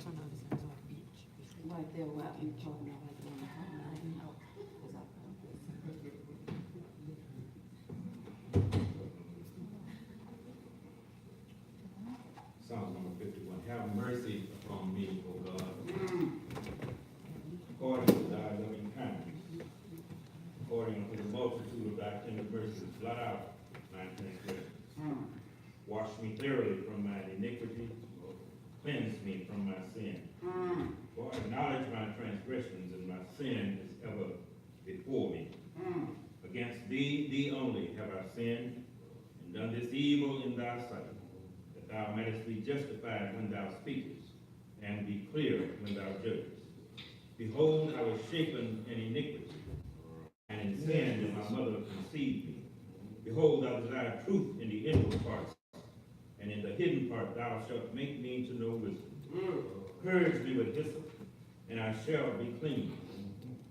Right there, where I'm talking about, right there on the hotline. Oh, 'cause I found this. Psalm number 51. Have mercy upon me, O God, according to thy loving kindness, according to the multitude of thy tender mercies, blot out my transgressions. Wash me thoroughly from my iniquity, cleanse me from my sin. For I acknowledge my transgressions, and my sin is ever before me. Against thee, thee only, have I sinned, and done this evil in thy sight, that thou mightest be justified when thou speakest, and be clear when thou judgest. Behold, I was shapen in iniquity, and in sin did my mother conceive me. Behold, I desire truth in the inward parts, and in the hidden part thou shalt make me to know wisdom. Purge me with hyssop, and I shall be clean.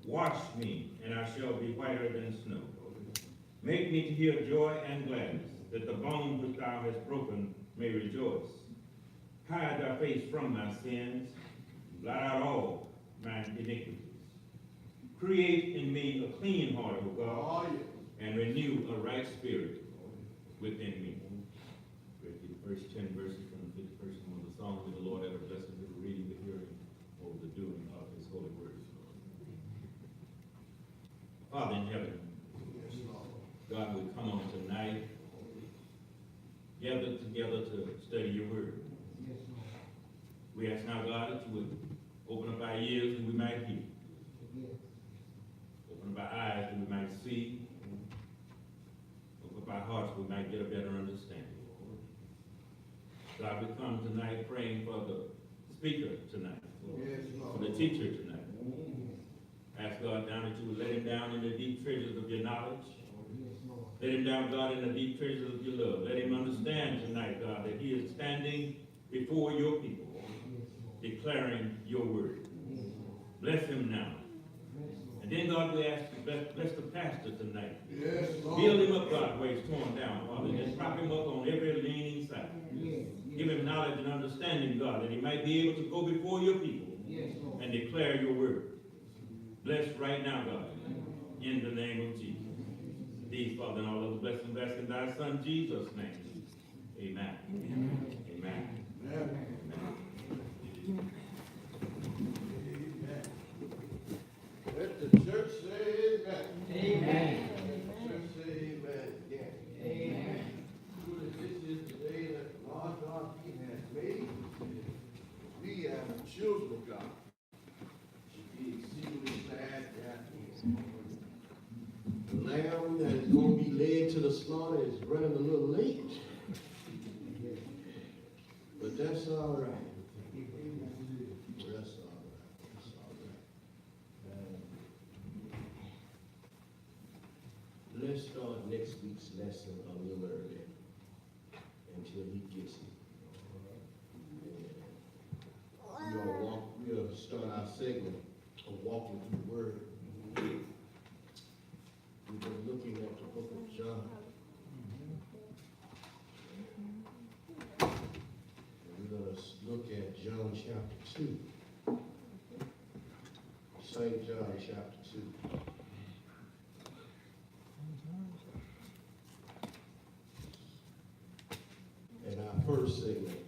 Wash me, and I shall be whiter than snow. Make me to hear joy and gladness, that the bones which thou hast broken may rejoice. Hide thy face from my sins, blot out all my iniquities. Create in me a clean heart, O God, and renew a right spirit within me. Read the first 10 verses from the 51st one of the Psalm. May the Lord ever bless us with the reading, the hearing, or the doing of his holy word. Father in heaven, God, we come on tonight, gathered together to study your word. We ask now, God, that you would open up our ears and we might hear. Open up our eyes and we might see. Open up our hearts we might get a better understanding. God, we come tonight praying for the speaker tonight, for the teacher tonight. Ask God down that you would let him down in the deep treasures of your knowledge. Let him down, God, in the deep treasures of your love. Let him understand tonight, God, that he is standing before your people, declaring your word. Bless him now. And then, God, we ask you to bless the pastor tonight. Build him up, God, where he's torn down, Father. Just prop him up on every leaning side. Give him knowledge and understanding, God, that he might be able to go before your people and declare your word. Bless right now, God, in the name of Jesus. These, Father, and all of the blessings, bless in thy Son, Jesus' name. Amen. Amen. Amen. Amen. Let the church say amen. Amen. Let the church say amen again. Amen. Truly, this is the day that the Lord God He has made. We as the children of God should be exceedingly glad that the lamb that is going to be led to the slaughter is running a little late. But that's all right. That's all right. That's all right. Let's start next week's lesson a little early until he gets it. We'll start our segment of walking through the Word. We've been looking at the book of John. And we're going to look at John chapter 2. St. John chapter 2. And our first segment,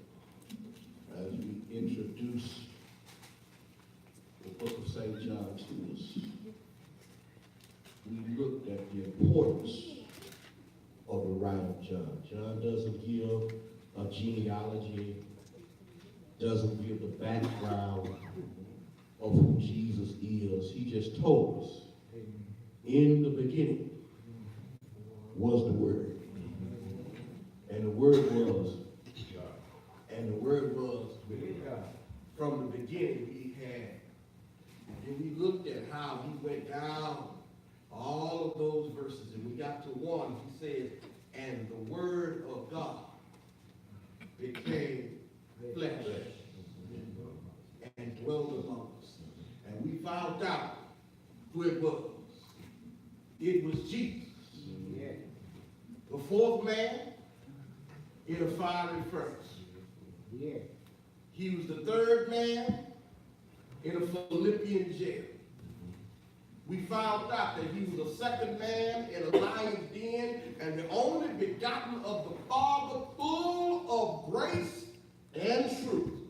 as we introduce the book of St. John to us, we looked at the importance of the writer of John. John doesn't give a genealogy, doesn't give the background of who Jesus is. He just told us, in the beginning was the Word. And the Word was God. And the Word was with God. From the beginning he had. And then we looked at how he went down all of those verses, and we got to one. He said, and the Word of God became flesh and dwelt among us. And we found out who it was. It was Jesus. The fourth man in a fiery furnace. He was the third man in a Philippian jail. We found out that he was the second man in a lion's den and the only begotten of the Father, full of grace and truth.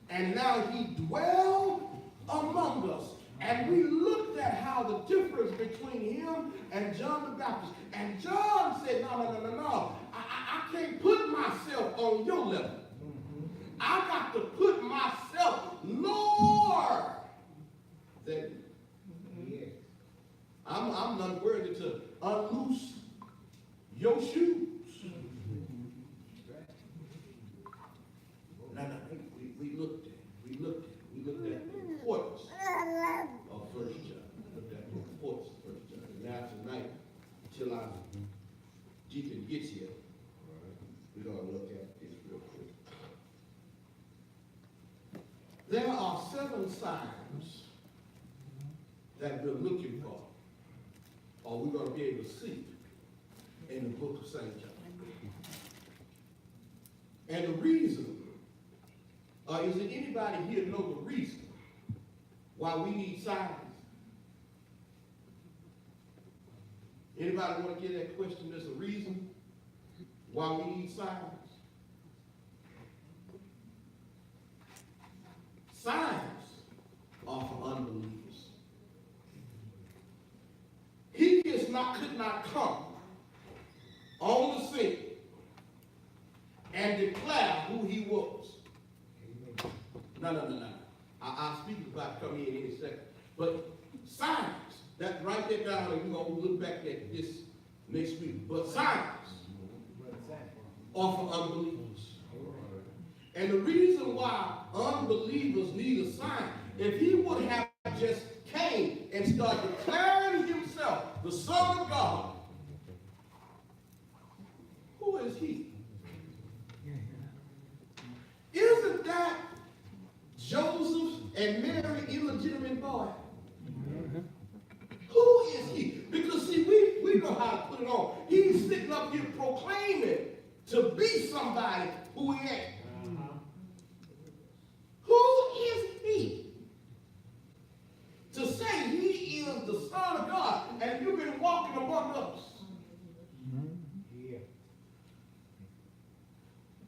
And now he dwelled among us. And we looked at how the difference between him and John the Baptist. And John said, no. I can't put myself on your level. I got to put myself lower than you. I'm not worthy to unloose your shoes. No. We looked at the importance of First John. We looked at the importance of First John. And now tonight, till our deacon gets here, we're going to look at this real quick. There are 7 signs that we're looking for, or we're going to be able to see in the book of St. John. And the reason, is there anybody here know the reason why we need signs? Anybody want to get that question? There's a reason why we need signs. Signs are for unbelievers. He could not come on the scene and declare who he was. No. I'll speak about coming in any second. But signs, that write that down and we're going to look back at this next week. But signs are for unbelievers. And the reason why unbelievers need a sign, if he would have just came and started declaring himself the Son of God, who is he? Isn't that Joseph and Mary illegitimate boy? Who is he? Because see, we know how to put it on. He's sitting up here proclaiming to be somebody who he ain't. Who is he? To say he is the Son of God, and you've been walking among us.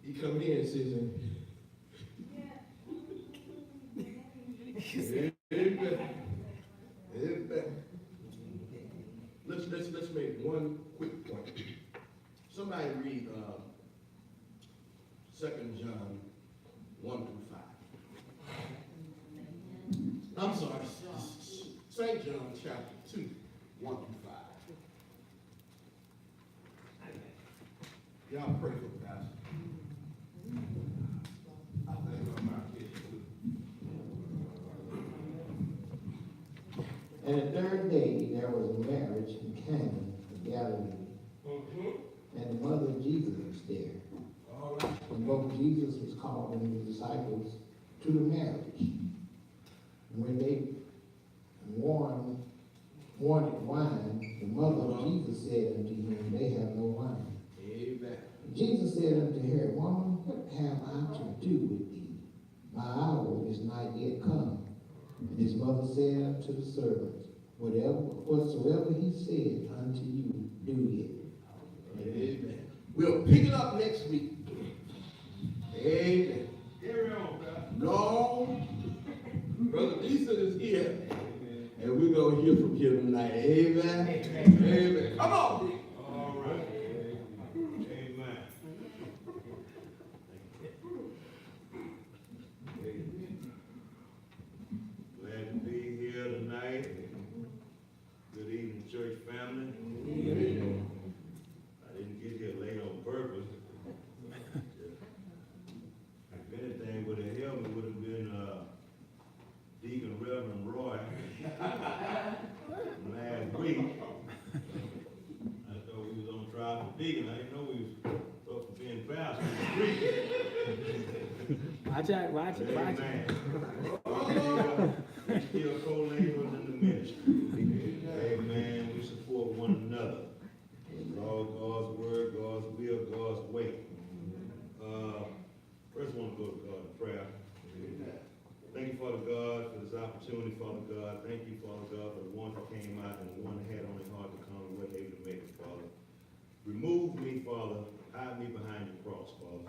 He come in and says, Amen. Let's make one quick point. Somebody read 2 John 1 through 5. I'm sorry, St. John chapter 2, 1 through 5. Y'all pray for the pastor. I think I'm not kidding. And the third day there was a marriage in Cana of Galilee, and the mother of Jesus was there. All right. And both Jesus was called and his disciples to the marriage. And when they wanted wine, the mother of Jesus said unto him, they have no wine. Amen. Jesus said unto her, Woman, what have I to do with thee? My hour is not yet come. And his mother said unto the servants, whatsoever he said unto you, do it. Amen. We'll pick it up next week. Amen. Carry on, Pastor. No, Brother Deason is here, and we're going to hear from him tonight. Amen. Amen. Come on, Dick. All right. Amen. Glad to be here tonight. Good evening, church family. I didn't get here late on purpose. If anything would have helped me, would have been Deacon Reverend Roy last week. I thought we was on trial for deacon. I didn't know we was supposed to be in pastor. Watch it. Amen. We still co-laborers in the ministry. Amen. We support one another. All God's word, God's will, God's way. First I want to go to God. prayer. Amen. Thank you, Father God, for this opportunity, Father God. Thank you, Father God, for the one that came out and the one that had on their heart to come and wasn't able to make it, Father. Remove me, Father. Hide me behind the cross, Father.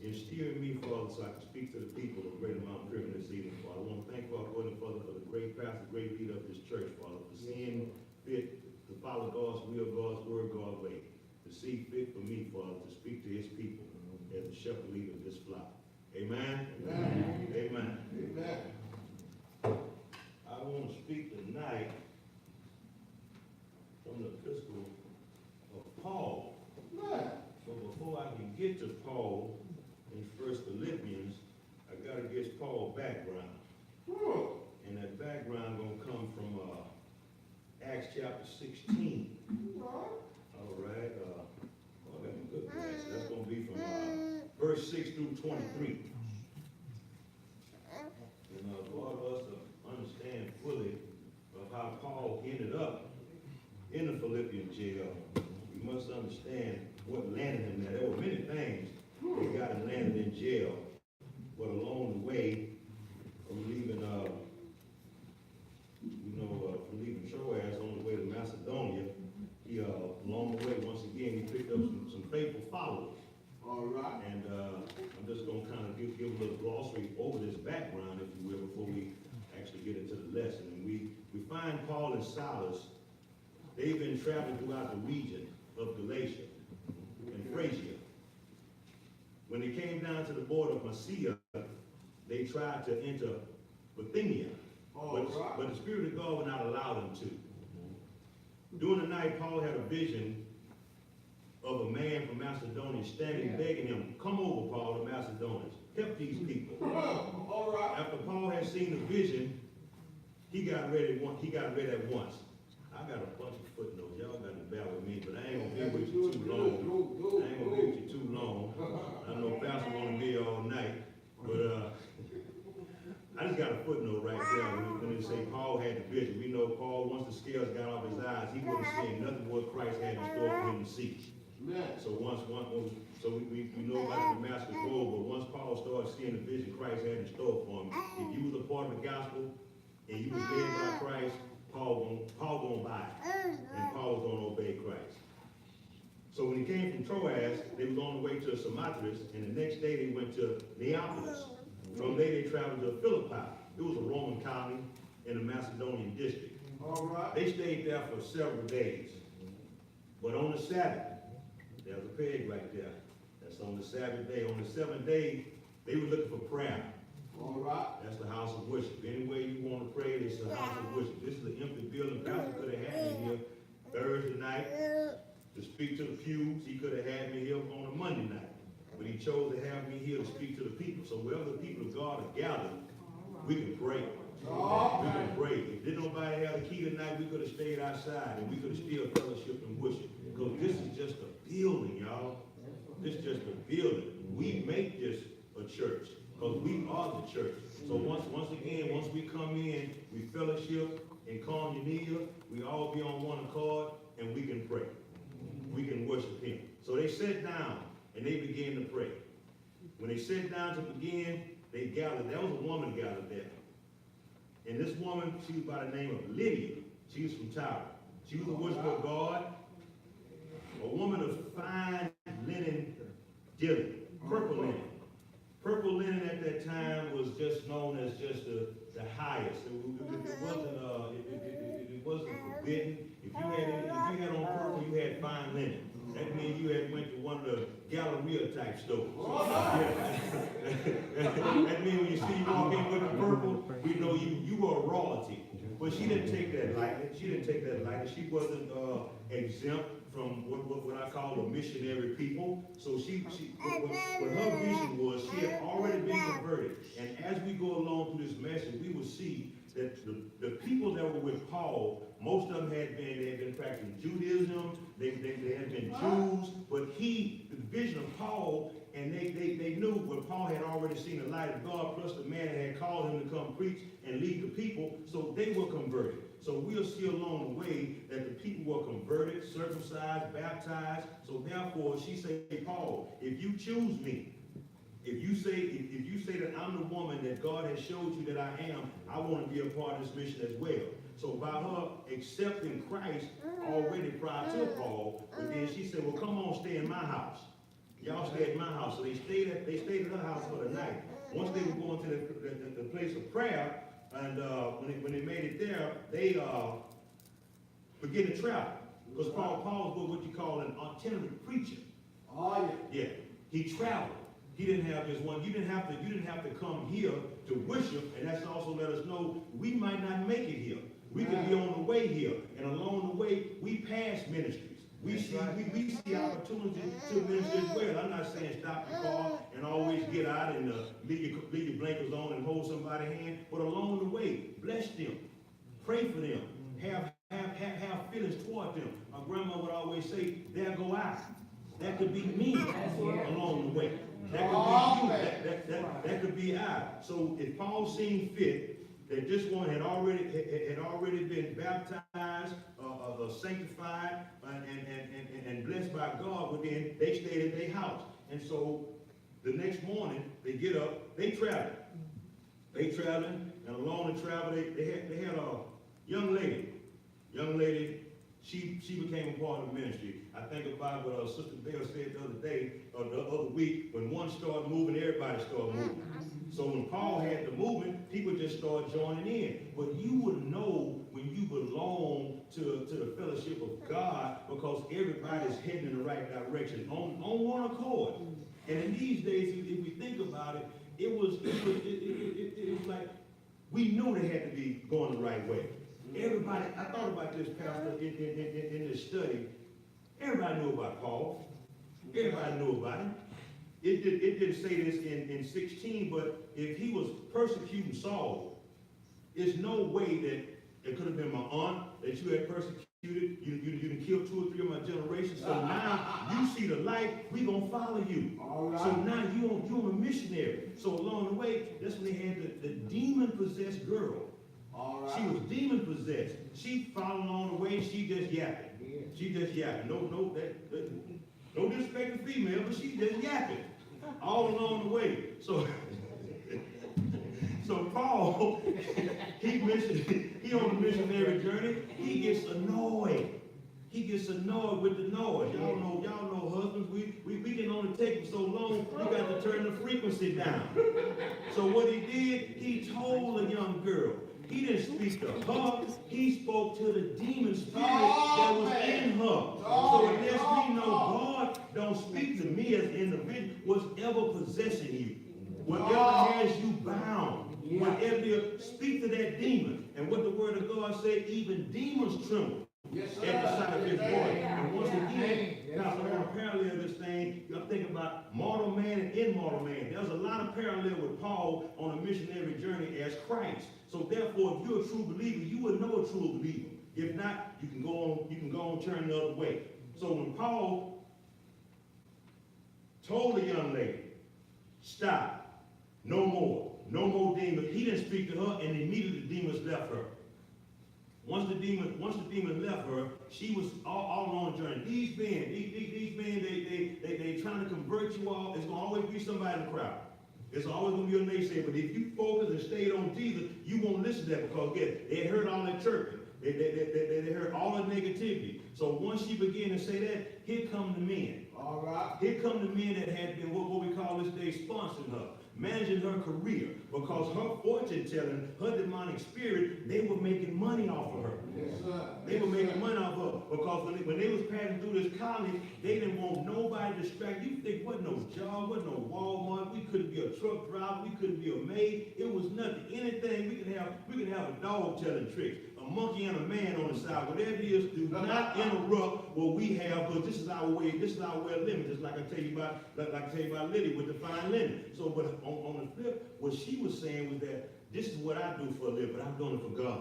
Instill in me, Father, so I can speak to the people of Greater Mount Criminal this evening, Father. I want to thank Father, Father, for the great pastor, great leader of this church, Father, for seeing fit to follow God's will, God's word, God's way. To see fit for me, Father, to speak to his people as the shepherd leader of this flock. Amen? Amen. Amen. Amen. I want to speak tonight from the epistle of Paul. Amen. But before I can get to Paul in 1 Philippians, I got to get Paul's background. And that background going to come from Acts chapter 16. All right. I got my good glasses. That's going to be from verse 6 through 23. And for us to understand fully of how Paul ended up in the Philippian jail, we must understand what landed him there. There were many things that got him landed in jail, but along the way, from leaving, from leaving Troas on the way to Macedonia, he, along the way, once again, he picked up some faithful followers. All right. And I'm just going to kind of give a little glossary over this background, if you will, before we actually get into the lesson. And we find Paul and Silas, they've been traveling throughout the region of Galatia and Phrygia. When they came down to the border of Mysia, they tried to enter Bithynia, but the Spirit of God would not allow them to. During the night, Paul had a vision of a man from Macedonia standing, begging him, "Come over, Paul, to Macedonia. Help these people." All right. After Paul had seen the vision, he got ready at once. I got a bunch of footnotes. Y'all got to bear with me, but I ain't gonna be with you too long. I ain't gonna be with you too long. I know Pastor wanna be here all night, but I just got a footnote right there when they say Paul had the vision. We know Paul, once the scales got off his eyes, he wasn't seeing nothing what Christ had in store for him to see. So we know about the Damascus Road, but once Paul started seeing the vision Christ had in store for him, if you was a part of the gospel and you was led by Christ, Paul gonna buy it, and Paul was gonna obey Christ. So when he came from Troas, they was on the way to Samothrace, and the next day they went to Neapolis. From there they traveled to Philippi. It was a Roman colony in the Macedonian district. All right. They stayed there for several days. But on the Sabbath, there's a peg right there. That's on the Sabbath day. On the seventh day, they were looking for prayer. All right. That's the house of worship. Any way you want to pray, it's the house of worship. This is an empty building. Pastor could have had me here Thursday night to speak to the pews. He could have had me here on a Monday night. But he chose to have me here to speak to the people. So wherever the people of God are gathered, we can pray. We can pray. If did nobody have the key tonight, we could have stayed outside and we could have still fellowship and worship. Because this is just a building, y'all. This is just a building. We make this a church. Because we are the church. So once we come in, we fellowship and koinonia, we all be on one accord, and we can pray. We can worship him. So they sat down and they began to pray. When they sat down to begin, they gathered. There was a woman gathered there. And this woman, she was by the name of Lydia. She was from Tyre. She was a worshiper of God, a woman of fine linen dealing, purple linen. Purple linen at that time was just known as just the highest. It wasn't forbidden. If you had on purple, you had fine linen. That means you had went to one of the Galleria type stores. That means when you see you walk in with the purple, we know you were a royalty. But she didn't take that lightly. She wasn't exempt from what I call a missionary people. So what her vision was, she had already been converted. And as we go along through this message, we will see that the people that were with Paul, most of them had been practicing Judaism, they had been Jews, but the vision of Paul, and they knew what Paul had already seen the light of God, plus the man that had called him to come preach and lead the people, so they were converted. So we'll see along the way that the people were converted, circumcised, baptized. So therefore, she said, Paul, if you choose me, If you say that I'm the woman that God has showed you that I am, I want to be a part of this mission as well. So by her accepting Christ already prior to Paul, but then she said, well, come on, stay in my house. Y'all stay at my house. So they stayed at her house for the night. Once they were going to the place of prayer, and when they made it there, they began to travel. Because Paul was what you call an itinerant preacher. Oh, yeah. Yeah, he traveled. He didn't have just one. You didn't have to come here to worship, and that's also let us know we might not make it here. We could be on the way here, and along the way we pass ministries. We see opportunities to minister as well. I'm not saying stop your car and always get out and leave your blinkers on and hold somebody's hand, but along the way, bless them, pray for them, have feelings toward them. My grandma would always say, "There go I." That could be me along the way. That could be you. That could be I. So if Paul seen fit that this one had already been baptized, sanctified, and blessed by God, well then they stayed at their house. And so the next morning they get up, they traveling. And along the travel they had a young lady. She became a part of the ministry. I think about what Sister Bell said the other week, when one started moving, everybody started moving. So when Paul had the movement, people just started joining in. But you would know when you belong to the fellowship of God, because everybody's heading in the right direction on one accord. And in these days, if we think about it, it was like we knew they had to be going the right way. Everybody, I thought about this, Pastor, in this study. Everybody knew about Paul. Everybody knew about him. It didn't say this in 16, but if he was persecuting Saul, there's no way that it could have been my aunt that you had persecuted. You done killed 2 or 3 of my generations. So now you see the light, we gonna follow you. Right. So now you on a missionary. So along the way, that's when they had the demon-possessed girl. Right. She was demon-possessed. She followed along the way, she just yapping. Yeah. She just yapping. No disrespect to female, but she just yapping all along the way. So Paul, he on the missionary journey, he gets annoyed. He gets annoyed with the noise. Y'all know husbands, we can only take them so long, we got to turn the frequency down. So what he did, he told a young girl. He didn't speak to her, he spoke to the demon spirit that was in her. So it lets me know God don't speak to me as an individual, whatever possessing you, whatever has you bound, whatever, speak to that demon. And what the word of God say, even demons tremble at the sight of his voice. And once again, now I want to parallel this thing. I'm thinking about mortal man and immortal man. There's a lot of parallel with Paul on a missionary journey as Christ. So therefore, if you're a true believer, you would know a true believer. If not, you can go on turn the other way. So when Paul told the young lady, stop, no more demons, he didn't speak to her, and immediately the demons left her. Once the demon left her, she was all on the journey. These men, they trying to convert you all. It's gonna always be somebody in the crowd. It's always gonna be a naysayer. But if you focus and stayed on Jesus, you won't listen to that, because again, they had heard all that chirping. They heard all the negativity. So once she began to say that, here come the men. All right. Here come the men that had been what we call this day sponsoring her, managing her career, because her fortune telling, her demonic spirit, they were making money off of her. Yes, sir. They were making money off of her, because when they was passing through this college, they didn't want nobody to distract. You think, what no job, what no Walmart, we couldn't be a truck driver, we couldn't be a maid, it was nothing. Anything, we could have a dog telling tricks, a monkey and a man on the side, whatever it is, do not interrupt what we have, because this is our way of living, just like I tell you about Liddy with the fine linen. So, but on the flip, what she was saying was that this is what I do for a living, but I'm doing it for God.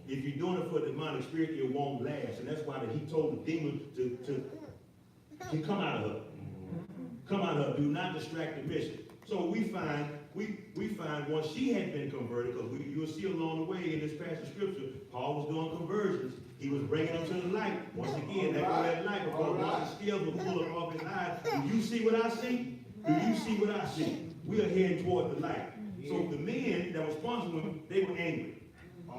If you're doing it for a demonic spirit, it won't last. And that's why he told the demon to come out of her. Come out of her. Do not distract the mission. So we find once she had been converted, because you'll see along the way in this passage of scripture, Paul was doing conversions. He was bringing them to the light. Once again, that go that light, because once the scales were full off his eyes, do you see what I see? Do you see what I see? We are heading toward the light. So the men that was sponsoring them, they were angry.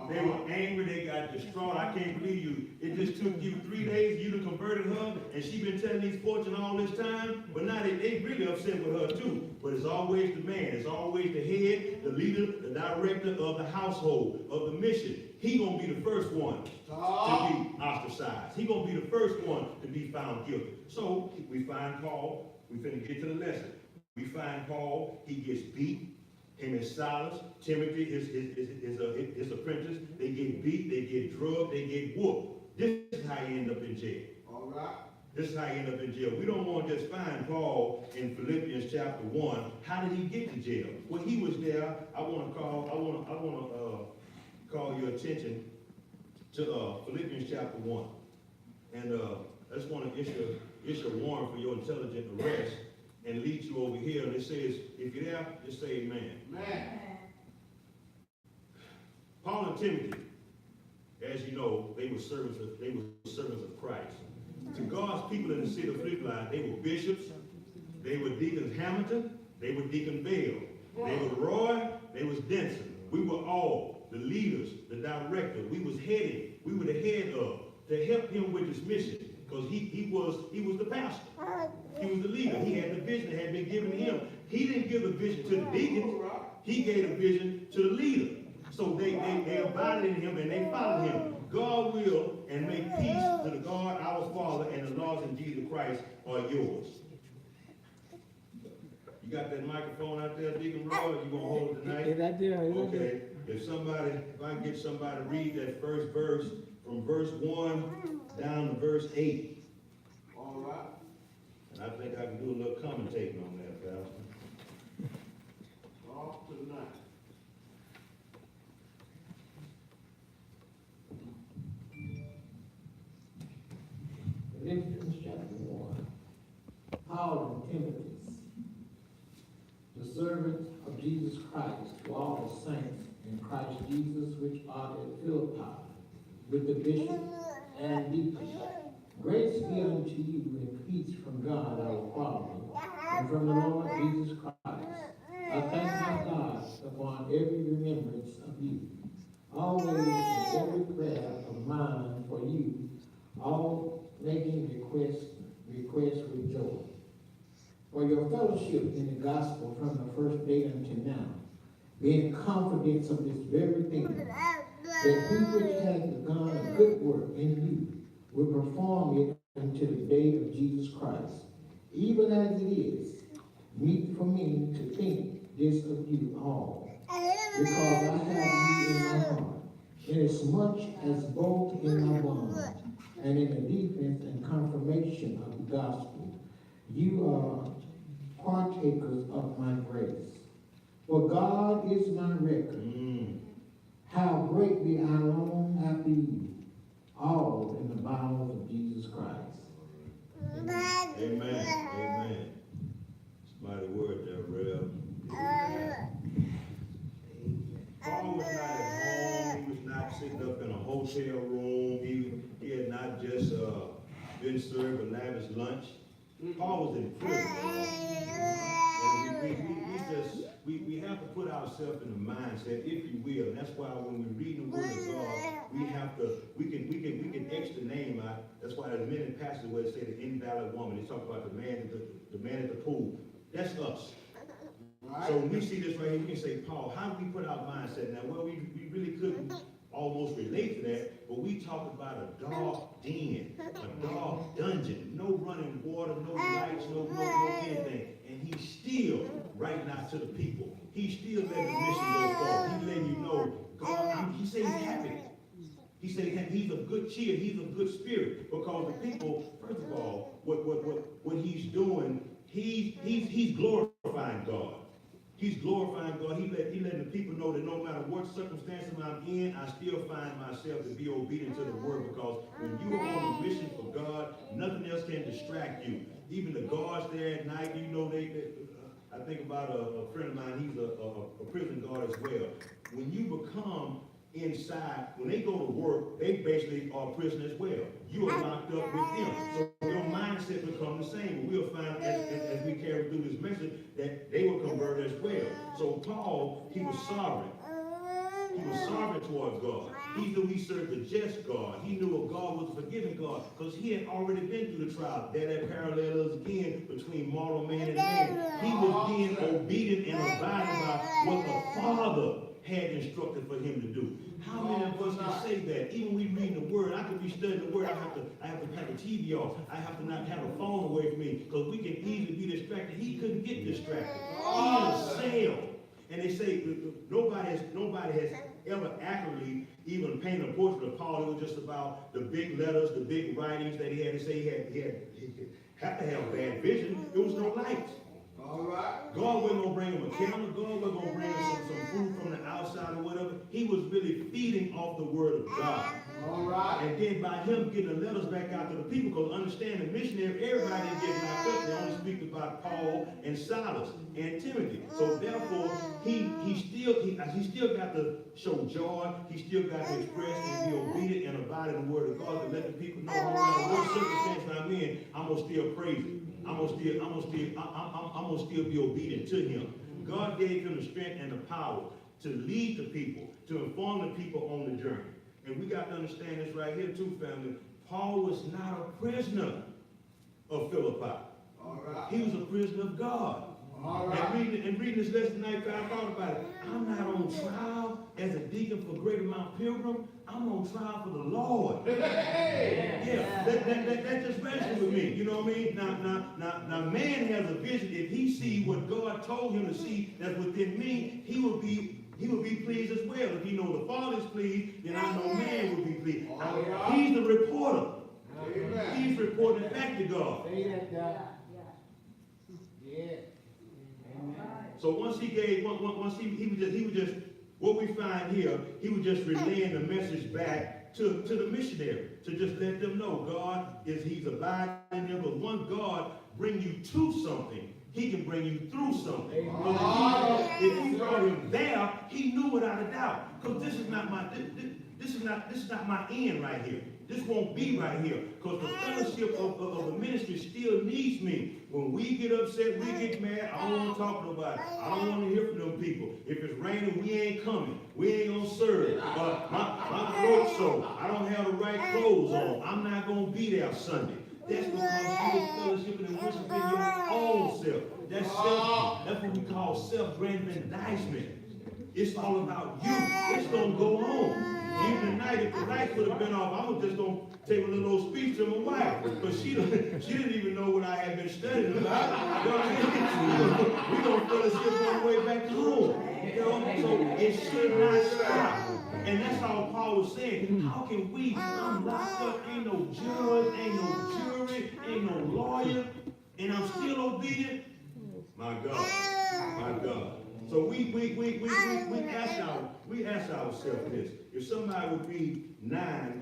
They were angry, they got distraught. I can't believe you. It just took you 3 days, you done converted her, and she been telling these fortune all this time, but now they really upset with her too. But it's always the man, it's always the head, the leader, the director of the household, of the mission. He gonna be the first one to be ostracized. He gonna be the first one to be found guilty. So we find Paul, we finna get to the lesson. We find Paul, he gets beat. Him and Silas, Timothy, his apprentice, they get beat, they get drugged, they get whooped. This is how you end up in jail. All right. This is how you end up in jail. We don't want to just find Paul in Philippians chapter 1. How did he get to jail? When he was there, I want to call your attention to Philippians chapter 1. And I just want to issue a warrant for your intelligent arrest and lead you over here. And it says, if you're there, just say amen. Man. Paul and Timothy, as you know, they were servants of Christ. To God's people in the city of Philippi, they were bishops, they were Deacons Hamilton, they were Deacon Bale, they were Roy, they was Denson. We were all the leaders, the director. We were the head of, to help him with his mission, because he was the pastor. He was the leader. He had the vision that had been given to him. He didn't give the vision to the deacons. He gave the vision to the leader. So they abided in him and they followed him. God will and make peace to the God, our Father, and the laws in Jesus Christ are yours. You got that microphone out there, Deacon Roy? You gonna hold it tonight? I do. Okay. If I can get somebody to read that first verse from verse 1 down to verse 8. All right. And I think I can do a little commentating on that, Pastor. Off to the night. Philippians chapter 1. Paul and Timothy, the servants of Jesus Christ, to all the saints in Christ Jesus which are at Philippi, with the bishop and deacons. Grace be unto you and peace from God our Father, and from the Lord Jesus Christ. I thank my God upon every remembrance of you, always in every prayer of mine for you, all making requests with joy, for your fellowship in the gospel from the first day until now, being confident of this very thing, that he which hath begun a good work in you will perform it until the day of Jesus Christ. Even as it is meet for me to think this of you all, because I have you in my heart, inasmuch as both in my bonds and in the defense and confirmation of the gospel, you are partakers of my grace. For God is my record, how greatly I long after you, all in the bowels of Jesus Christ. Amen. Amen. It's a mighty word there, Rev. Paul was not at home. He was not sitting up in a hotel room. He had not just been served a lavish lunch. Paul was in prison. And we have to put ourselves in the mindset, if you will. And that's why when we read the word of God, we can X the name out. That's why there's many passages where they say the invalid woman. They talk about the man at the pool. That's us. Right. So when we see this right here, we can say, Paul, how do we put our mindset? Now, well, we really couldn't almost relate to that, but we talk about a dark den, a dark dungeon, no running water, no lights, no anything. And he's still writing out to the people. He's still letting the mission go forward. He's letting you know, God, he said he's happy. He said he's of good cheer, he's of good spirit. Because the people, first of all, what he's doing, he's glorifying God. He's glorifying God. He letting the people know that no matter what circumstances I'm in, I still find myself to be obedient to the word, because when you are on a mission for God, nothing else can distract you. Even the guards there at night, you know, I think about a friend of mine, he's a prison guard as well. When you become inside, when they go to work, they basically are prisoners as well. You are locked up with them. So your mindset mindset become the same. We'll find as we carry through this message that they will convert as well. So Paul, he was sovereign. He was sovereign towards God. He knew he served a just God. He knew a God was a forgiving God because he had already been through the trial. That parallels again between mortal man and man. He was being obedient and abiding by what the Father had instructed for him to do. How many of us can say that? Even we reading the Word, I could be studying the Word. I have to have the TV off. I have to not have a phone away from me because we can easily be distracted. He couldn't get distracted. He in a cell. And they say nobody has ever accurately even painted a portrait of Paul. It was just about the big letters, the big writings that he had to say. He had to have bad vision. There was no light. All right. God wasn't going to bring him a camera. God wasn't going to bring him some food from the outside or whatever. He was really feeding off the word of God. All right. And then by him getting the letters back out to the people, because understand the missionary, everybody didn't get locked up. They only speak about Paul and Silas and Timothy. So therefore, he still got to show joy. He still got to express and be obedient and abide in the word of God to let the people know no matter what circumstance I'm in, I'm gonna still praise him. I'm gonna still be obedient to him. God gave him the strength and the power to lead the people, to inform the people on the journey. And we got to understand this right here too, family. Paul was not a prisoner of Philippi. All right. He was a prisoner of God. All right. And reading this lesson tonight, I thought about it. I'm not on trial as a deacon for Greater Mount Pilgrim. I'm on trial for the Lord. Yeah, that just resonates with me. You know what I mean? Now, man has a vision. If he see what God told him to see that's within me, he will be pleased as well. If he know the Father's pleased, then I know man will be pleased. Now, he's the reporter. Amen. He's reporting back to God. So once he was just what we find here, he was just relaying the message back to the missionary to just let them know he's abiding in them. But once God bring you to something, he can bring you through something. If he brought him there, he knew without a doubt. Because this is not my end right here. This won't be right here. Because the fellowship of the ministry still needs me. When we get upset, we get mad, I don't want to talk to nobody. I don't want to hear from them people. If it's raining, we ain't coming. We ain't going to serve. My throat's sore. I don't have the right clothes on. I'm not going to be there Sunday. That's because you are fellowshipping and worshiping your own self. That's what we call self-grandizement. It's all about you. It's going to go on. Even tonight, if the lights would have been off, I was just going to take a little old speech to my wife. Because she didn't even know what I had been studying about. We're going to fellowship on the way back to home. So it should not stop. And that's all Paul was saying. How can we? I'm locked up. Ain't no judge, ain't no jury, ain't no lawyer, and I'm still obedient. My God, my God. So we ask ourselves this: if somebody would be 9,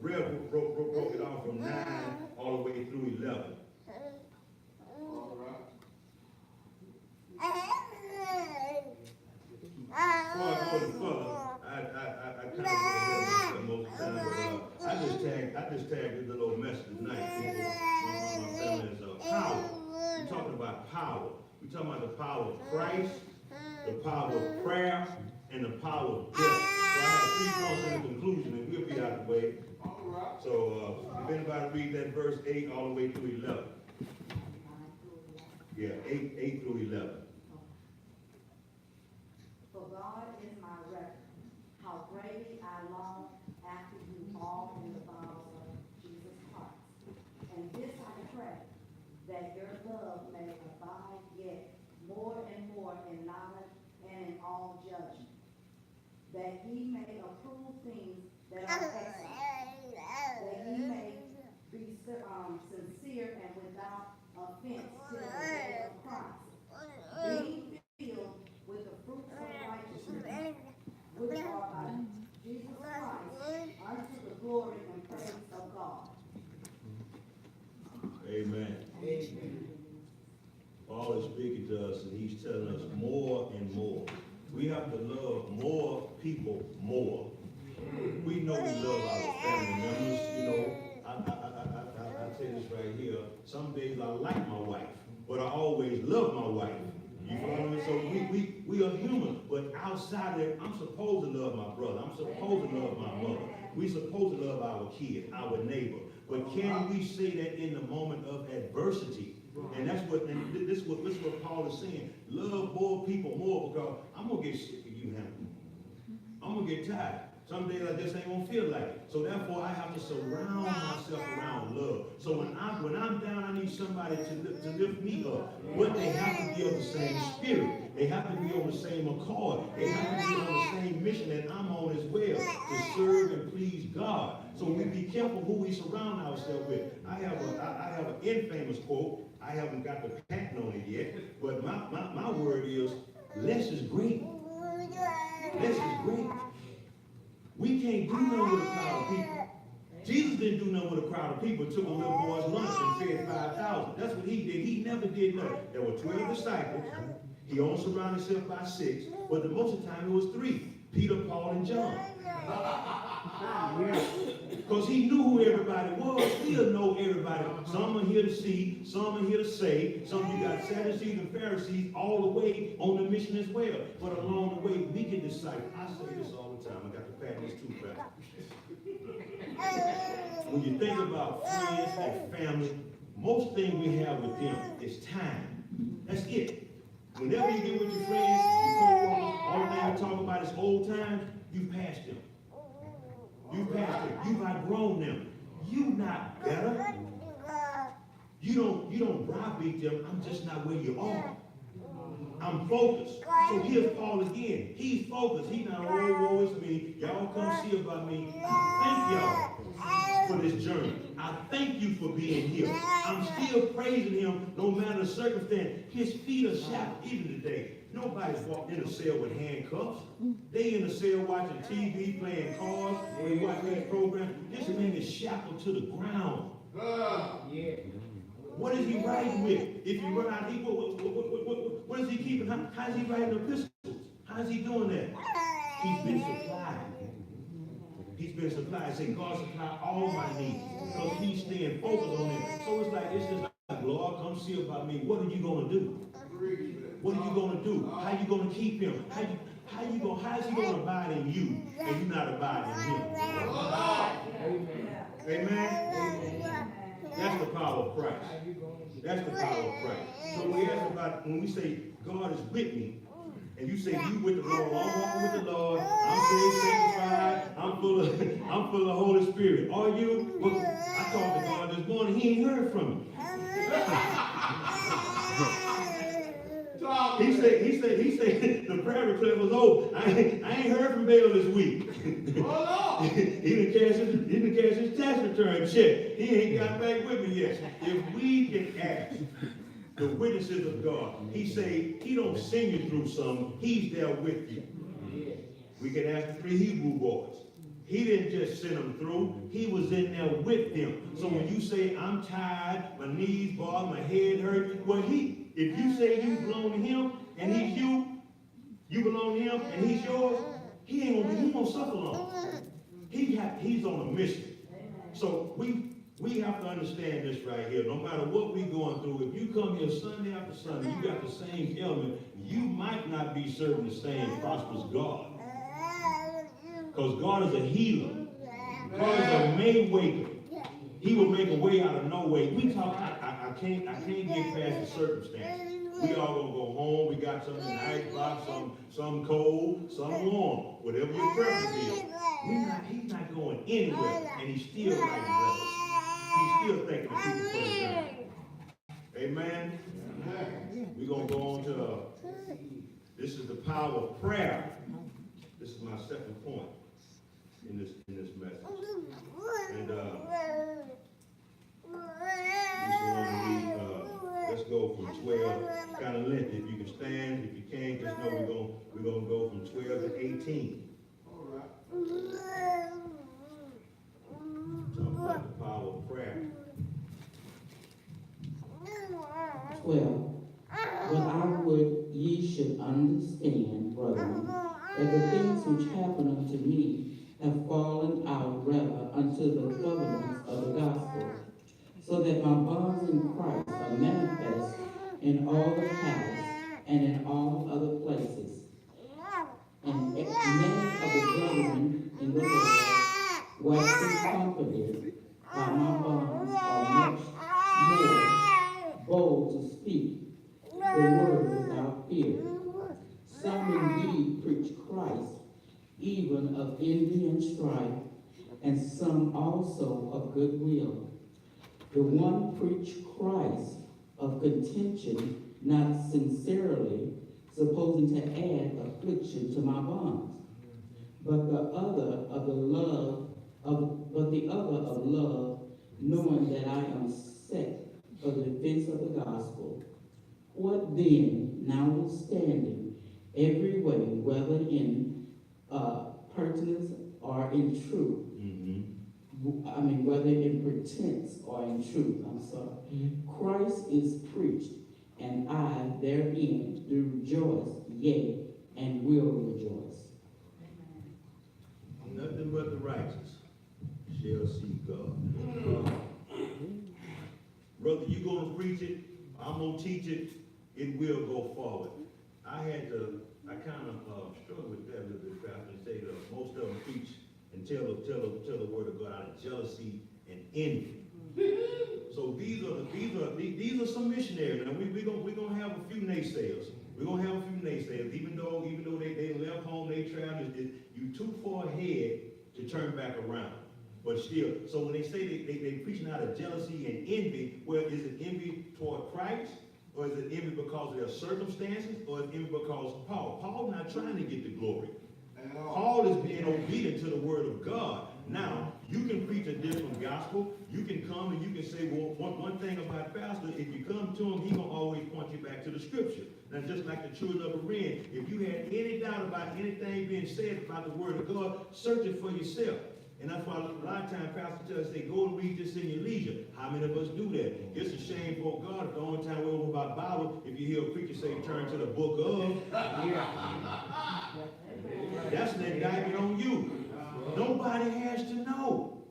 Rev broke it off from 9 all the way through 11. All right. Before I go any further, I kind of get ahead of myself most of the time, but I just tagged this little message tonight. My family is power. We're talking about power. We're talking about the power of Christ, the power of prayer, and the power of death. So I have 3 points in the conclusion, and we'll be out of the way. All right. So if anybody read that verse 8 all the way through 11. Yeah, 8 through 11. For God is my record, how greatly I long after you all in the bowels of Jesus Christ. And this I pray, that your love may abide yet more and more in knowledge and in all judgment, that ye may approve things that are excellent, that ye may be sincere and without offense to the day of Christ, being filled with the fruits of righteousness, which are by Jesus Christ, unto the glory and praise of God. Amen. Paul is speaking to us, and he's telling us more and more. We have to love more people more. We know we love our family members. You know, I say this right here, some days I like my wife, but I always love my wife. You follow me? So we are human, but outside of that, I'm supposed to love my brother. I'm supposed to love my mother. We supposed to love our kid, our neighbor. But can we say that in the moment of adversity? And that's what, and this is what Paul is saying. Love more people more, because I'm gonna get sick of you, Hamilton. I'm gonna get tired. Some days I just ain't gonna feel like it. So therefore, I have to surround myself around love. So when I'm down, I need somebody to lift me up. But they have to be on the same spirit. They have to be on the same accord. They have to be on the same mission that I'm on as well, to serve and please God. So we be careful who we surround ourselves with. I have an infamous quote. I haven't got the patent on it yet, but my word is, less is great. Less is great. We can't do nothing with a crowd of people. Jesus didn't do nothing with a crowd of people. He took a little boy's lunch and fed 5,000. That's what he did. He never did nothing. There were 12 disciples. He only surrounded himself by 6, but the most of the time it was 3. Peter, Paul, and John. Because he knew who everybody was. He'll know everybody. Some are here to see, some are here to say, some of you got Sadducees and Pharisees all the way on the mission as well. But along the way, we can decide. I say this all the time. I got to pat this too fast. When you think about friends and family, most thing we have with them is time. That's it. Whenever you get with your friends, you come along, all the thing we talk about is old times, you've passed them. You've passed them. You've outgrown them. You not better. You don't browbeat them. I'm just not where you are. I'm focused. So here's Paul again. He's focused. He's not, oh, it's me. Y'all come see about me. I thank y'all for this journey. I thank you for being here. I'm still praising him no matter the circumstance. His feet are shackled even today. Nobody's walked in a cell with handcuffs. They in the cell watching TV, playing cards, they watching these programs. This man is shackled to the ground. What is he writing with? If you run out, what is he keeping? How is he writing epistles? How is he doing that? He's been supplied. He's been supplied. Say, God supply all my needs. Because he's staying focused on it. So it's just like, Lord, come see about me. What are you going to do? What are you going to do? How are you going to keep him? How is he going to abide in you and you not abide in him? Amen? That's the power of Christ. That's the power of Christ. So we ask about, when we say God is with me, and you say you with the Lord, I'm walking with the Lord, I'm saved, sanctified, I'm full of Holy Spirit. Are you? Well, I talked to God this morning, he ain't heard from me. He said the prayer request was over. I ain't heard from Baal this week. He didn't cash his tax return check. He ain't got back with me yet. If we can ask the witnesses of God, he say he don't send you through something, he's there with you. We can ask the 3 Hebrew boys. He didn't just send them through, he was in there with them. So when you say, I'm tired, my knees bother, my head hurt, well, if you say you belong to him, and he's you belong to him, and he's yours, he won't suffer long. He's on a mission. So we have to understand this right here. No matter what we're going through, if you come here Sunday after Sunday, you got the same ailment, you might not be serving the same prosperous God. Because God is a healer. God is a way maker. He will make a way out of no way. We talk, I can't get past the circumstance. We all gonna go home. We got some in the ice box, some cold, some warm. Whatever your preference is. He's not going anywhere, and he's still writing letters. He's still thinking of people for his journey. Amen. We're gonna go on to this is the power of prayer. This is my second point in this message. And let's go from 12, kind of lengthy. If you can stand, if you can't, just know we're gonna go from 12 to 18. Talk about the power of prayer. 12. But I would ye should understand, brethren, that the things which happen unto me have fallen out rather unto the furtherance of the gospel, so that my bonds in Christ are manifest in all the palace and in all other places. And many of the brethren in the Lord, waxing confident by my bonds, are much more bold to speak the word without fear. Some indeed preach Christ, even of envy and strife, and some also of goodwill. The one preached Christ of contention, not sincerely, supposing to add affliction to my bonds, but the other of love, knowing that I am set for the defense of the gospel. What then, notwithstanding, every way, whether in pertinence or in truth, whether in pretense or in truth, Christ is preached, and I therein do rejoice, yea, and will rejoice. Nothing but the righteous shall see God. Brother, you gonna preach it, I'm gonna teach it, it will go forward. I kind of struggle with that a little bit, Pastor, and say that most of them preach and tell the word of God out of jealousy and envy. So these are some missionaries. Now we're gonna have a few naysayers. We're gonna have a few naysayers, even though they left home, they traveled. You too far ahead to turn back around. But still, so when they say they preaching out of jealousy and envy, well, is it envy toward Christ? Or is it envy because of their circumstances? Or is it envy because of Paul? Paul's not trying to get the glory. Paul is being obedient to the word of God. Now, you can preach a different gospel. You can come and you can say, well, one thing about Pastor, if you come to him, he's going to always point you back to the scripture. Now, just like the children of Berean, if you had any doubt about anything being said about the word of God, search it for yourself. And that's why a lot of times Pastor tells us, say, go and read this in your leisure. How many of us do that? It's a shame for God if the only time we open about Bible, if you hear a preacher say, turn to the book of. That's an indictment on you. Nobody has to know.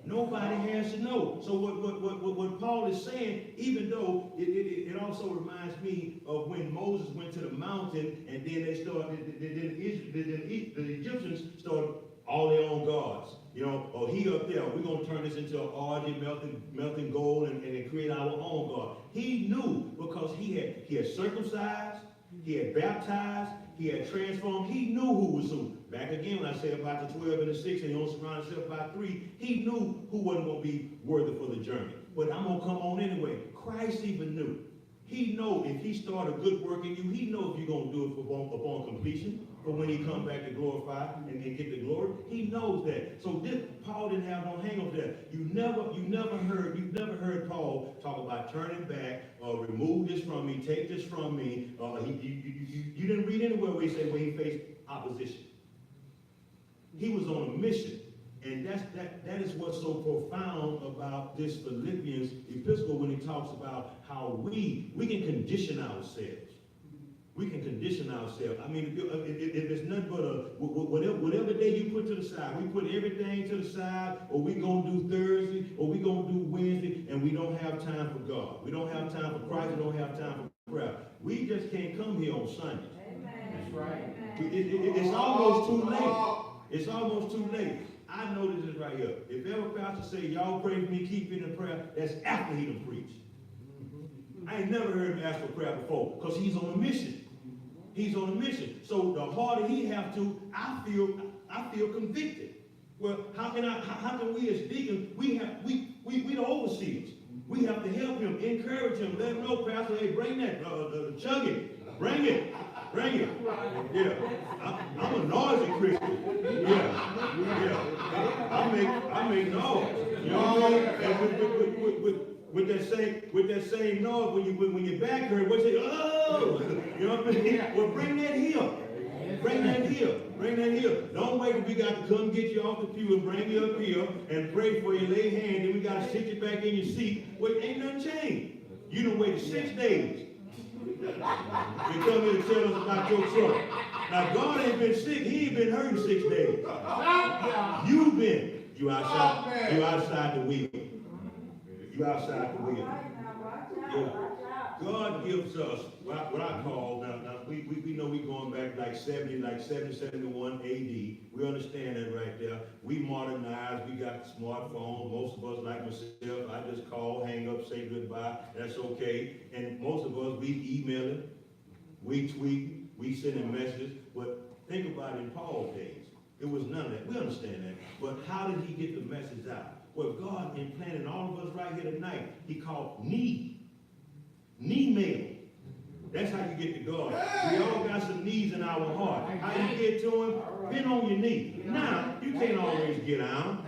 Nobody has to know. So what Paul is saying, even though it also reminds me of when Moses went to the mountain and then they started, the Egyptians started all their own gods. Or he up there, we're going to turn this into an orgy, melting gold, and create our own God. He knew because he had circumcised, he had baptized, he had transformed. He knew who was who. Back again, when I say about the 12 and the 6, and he only surrounded himself by 3, he knew who wasn't going to be worthy for the journey. But I'm going to come on anyway. Christ even knew. He know if he start a good work in you, he know if you're going to do it upon completion. But when he come back to glorify and get the glory, he knows that. So Paul didn't have no hang over that. You never heard Paul talk about turning back or remove this from me, take this from me. You didn't read anywhere where he said where he faced opposition. He was on a mission. And that is what's so profound about this Philippians epistle when he talks about how we can condition ourselves. We can condition ourselves. I mean, if it's nothing but whatever day you put to the side, we put everything to the side, or we gonna do Thursday, or we gonna do Wednesday, and we don't have time for God. We don't have time for Christ. We don't have time for prayer. We just can't come here on Sunday. That's right. It's almost too late. It's almost too late. I know this is right here. If ever pastor say, y'all pray for me, keep it in prayer, that's after he done preached. I ain't never heard him ask for prayer before, because he's on a mission. He's on a mission. So the harder he have to, I feel convicted. Well, how can we as deacons, we the overseers. We have to help him, encourage him, let him know, Pastor, hey, bring that, chug it, bring it. Yeah. I'm a noisy Christian. Yeah. I make noise. You know what I mean? With that same noise, when your back hurt, what you say, oh, you know what I mean? Well, bring that here. Bring that here. Don't wait till we got to come get you off the pew and bring you up here and pray for you, lay hands, then we got to sit you back in your seat. Well, ain't nothing changed. You done waited 6 days. You come here to tell us about your trouble. Now, God ain't been sick. He ain't been hurting 6 days. You've been. You outside the wheel. You outside the All will. right, now, watch Yeah. out, watch out. God gives us what I call, now we know we going back like 70, 71 AD. We understand that right there. We modernized, we got smartphones. Most of us, like myself, I just call, hang up, say goodbye. That's okay. And most of us, we emailing, we tweeting, we sending messages. But think about it in Paul's days. It was none of that. We understand that. But how did he get the message out? Well, God implanted all of us right here tonight. He called knee mail. That's how you get to God. We all got some needs in our heart. How you get to him? Bend on your knee. Now, you can't always get on.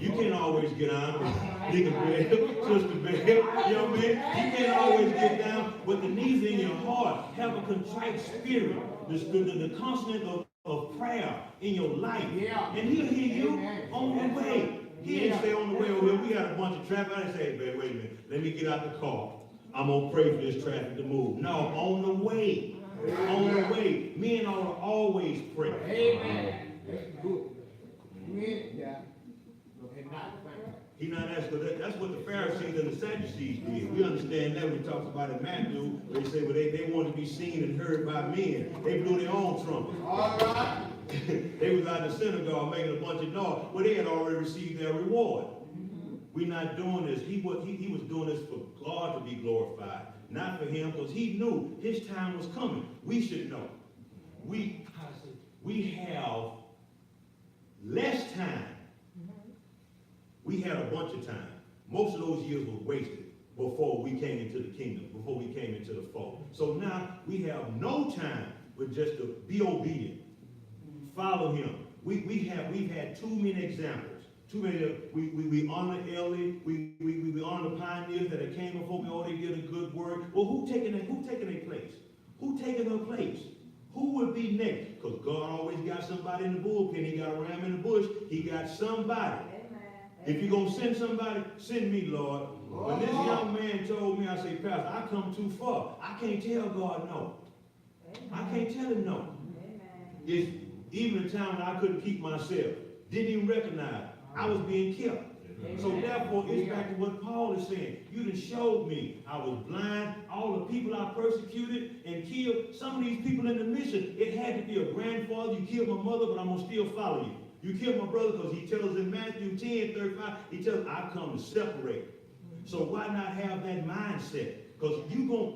You can't always get on. Nigga Bell, Sister Bell, you know what I mean? You can't always get down, but the knees in your heart have a contrite spirit. The constant of prayer in your life. And he'll hear you on the way. He ain't stay on the way over here. We got a bunch of traffic. I didn't say, hey, babe, wait a minute. Let me get out the car. I'm going to pray for this traffic to move. No, on the way. On the way. Men ought to always pray. Amen. That's good. He not asking, that's what the Pharisees and the Sadducees did. We understand that when he talks about in Matthew, they say, well, they want to be seen and heard by men. They blew their own trumpet. All right. They was out in the synagogue making a bunch of noise. Well, they had already received their reward. We're not doing this. He was doing this for God to be glorified, not for him, because he knew his time was coming. We should know. We have less time. We had a bunch of time. Most of those years were wasted before we came into the kingdom, before we came into the fold. So now we have no time but just to be obedient. Follow him. We've had too many examples. Too many. We honor the elderly. We honor the pioneers that came before me. Oh, they did a good work. Well, who taking their place? Who taking her place? Who would be next? Because God always got somebody in the bullpen. He got a ram in the bush. He got somebody. If you're going to send somebody, send me, Lord. When this young man told me, I say, Pastor, I come too far. I can't tell God no. I can't tell him no. It's even a time when I couldn't keep myself. Didn't even recognize I was being kept. So therefore, it's back to what Paul is saying. You done showed me I was blind. All the people I persecuted and killed, some of these people in the mission, it had to be a grandfather. You killed my mother, but I'm going to still follow you. You killed my brother because he tells in Matthew 10:35, he tells, I come to separate. So why not have that mindset? Because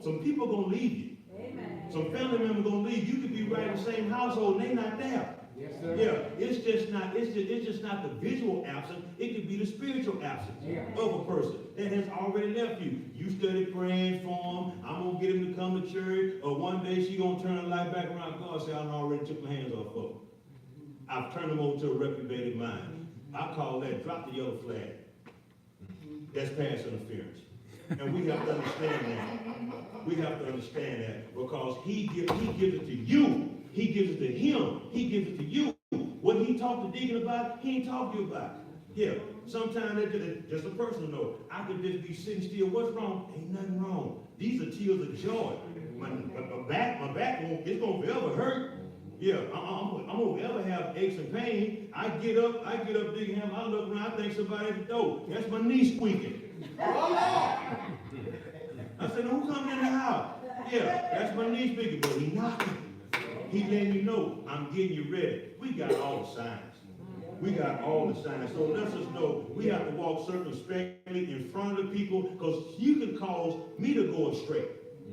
some people going to leave you. Amen. Some family members going to leave. You could be right in the same household and they not there. Yes, sir. Yeah, it's just not the visual absence. It could be the spiritual absence of a person that has already left you. You started praying for him. I'm going to get him to come to church. Or one day she going to turn her life back around. God said, I already took my hands off of him. I've turned them over to a reprobated mind. I call that drop the yellow flag. That's past interference. And we have to understand that. We have to understand that because he gives it to you. He gives it to him. He gives it to you. What he talked to Deacon about, he ain't talked to you about. Yeah, sometimes that's just a personal note. I could just be sitting still. What's wrong? Ain't nothing wrong. These are tears of joy. My back it's going to forever hurt. Yeah, I'm gonna ever have aches and pain. I get up, Deacon Ham, I look around, I think somebody at the door. That's my knee squeaking. I said, who coming in the house? Yeah, that's my knee squeaking, but he knocking. He letting me know, I'm getting you ready. We got all the signs. We got all the signs. So let us know we have to walk circumspectly in front of the people because you can cause me to go astray.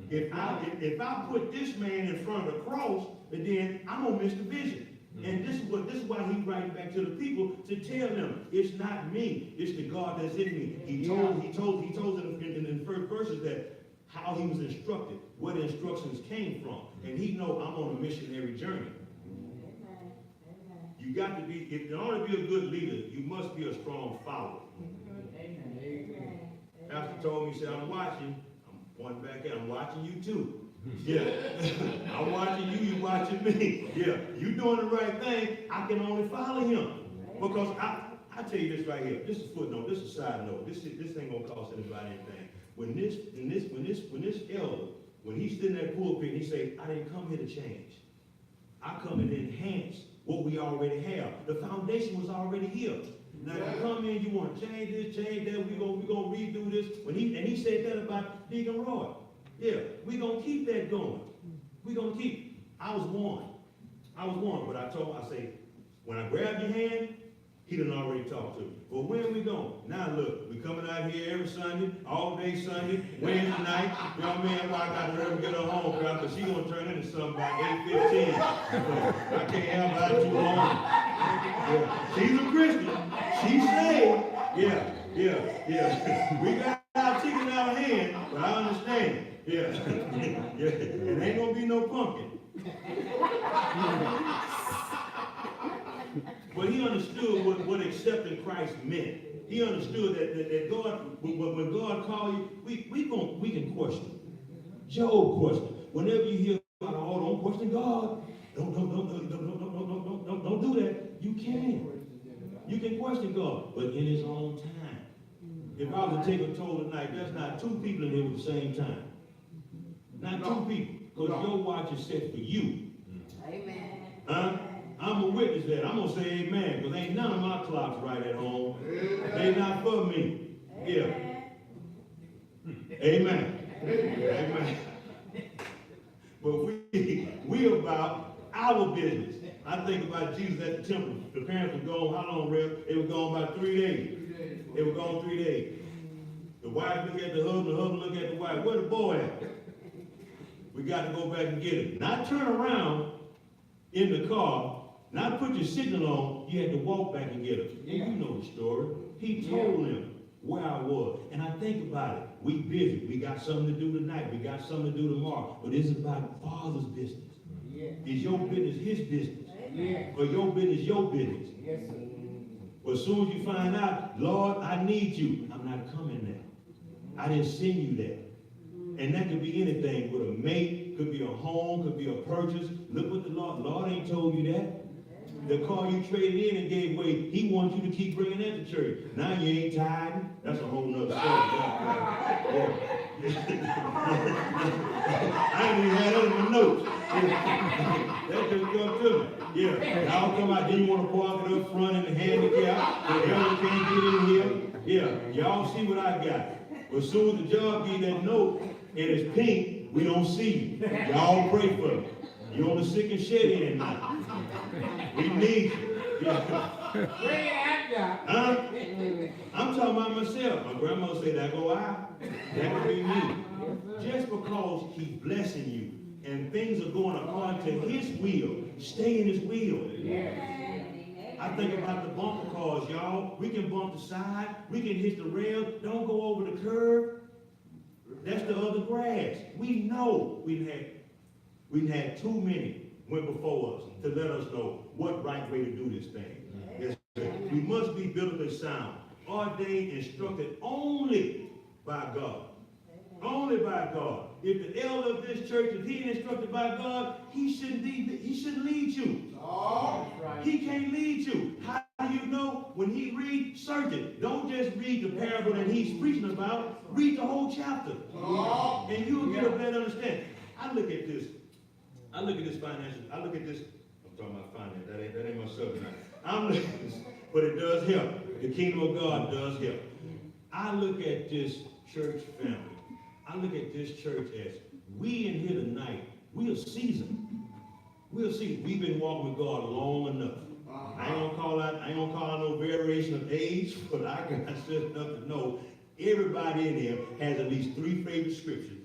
If I put this man in front of the cross, then I'm gonna miss the vision. And this is why he's writing back to the people to tell them it's not me, it's the God that's in me. He told in the first verses that how he was instructed, where the instructions came from, and he know I'm on a missionary journey. You got to be, if in order to be a good leader, you must be a strong follower. Pastor told me, he said, I'm watching. I'm pointing back at, I'm watching you too. Yeah, I'm watching you, you watching me. Yeah, you doing the right thing, I can only follow him. Because I tell you this right here, this is a footnote, this is a side note, this ain't gonna cost anybody anything. When this elder, when he stood in that pulpit, he said, I didn't come here to change. I come here to enhance what we already have. The foundation was already here. Now you come in, you want to change this, change that, we gonna redo this. And he said that about Deacon Roy. Yeah, we gonna keep that going. We gonna keep. I was warned, but I told him, I say, when I grab your hand, he done already talked to me. Well, when we going? Now look, we coming out here every Sunday, all day Sunday, Wednesday night. You know what I mean? That's why I got to hurry to get her home, because she gonna turn into something by 8:15. So I can't have her out too long. Yeah. She's a Christian. She's saved. Yeah. We got our chicken in our hand, but I understand. Yeah. And ain't gonna be no pumpkin. But he understood what accepting Christ meant. He understood that God, when God called you, we can question. Job questioned. Whenever you hear about, oh, don't question God. Don't do that. You can. You can question God, but in his own time. If I was to take a toll tonight, there's not two people in here at the same time. Not two people. Because your watch is set for you. Amen. Huh? I'm a witness that. I'm going to say amen, because ain't none of my clocks right at home. They not for me. Yeah. Amen. Amen. But we about our business. I think about Jesus at the temple. The parents were gone, how long, Rev? They were gone about 3 days. They were gone 3 days. The wife looked at the husband looked at the wife. Where the boy at? We got to go back and get him. Not turn around in the car, not put your signal on, you had to walk back and get him. And you know the story. He told them where I was. And I think about it. We busy. We got something to do tonight. We got something to do tomorrow. But it's about Father's business. Is your business his business? Or your business your business? But as soon as you find out, Lord, I need you, I'm not coming there. I didn't send you there. And that could be anything, with a mate, could be a home, could be a purchase. Look what the Lord ain't told you that. The car you traded in and gave away, he wants you to keep bringing that to church. Now you ain't tithing. That's a whole nother story. I ain't even had that in my notes. That just come to me. Yeah. Y'all come out, then you want to park it up front in the handicap. The elder can't get in here. Yeah. Y'all see what I got. But as soon as the job give that note and it's pink, we don't see you. Y'all pray for me. You on the sick and shed in now. We need you. Yeah. Huh? I'm talking about myself. My grandmother said, that go I. That could be me. Just because he's blessing you and things are going according to his will, stay in his will. I think about the bumper cars, y'all. We can bump the side. We can hit the rail. Don't go over the curb. That's the other grass. We know we've had too many went before us to let us know what right way to do this thing. Yes, we must be biblically sound, ordained, instructed only by God. Only by God. If the elder of this church, if he ain't instructed by God, he shouldn't lead you. Oh, right. He can't lead you. How do you know? When he reads, search it. Don't just read the parable that he's preaching about. Read the whole chapter. Oh. And you'll get a better understanding. I look at this financial, I'm talking about finance, that ain't my subject now. But it does help. The kingdom of God does help. I look at this church family. I look at this church as we in here tonight, we are seasoned. We've been walking with God long enough. I ain't gonna call out no variation of age, but I got just enough to know everybody in here has at least 3 favorite scriptures.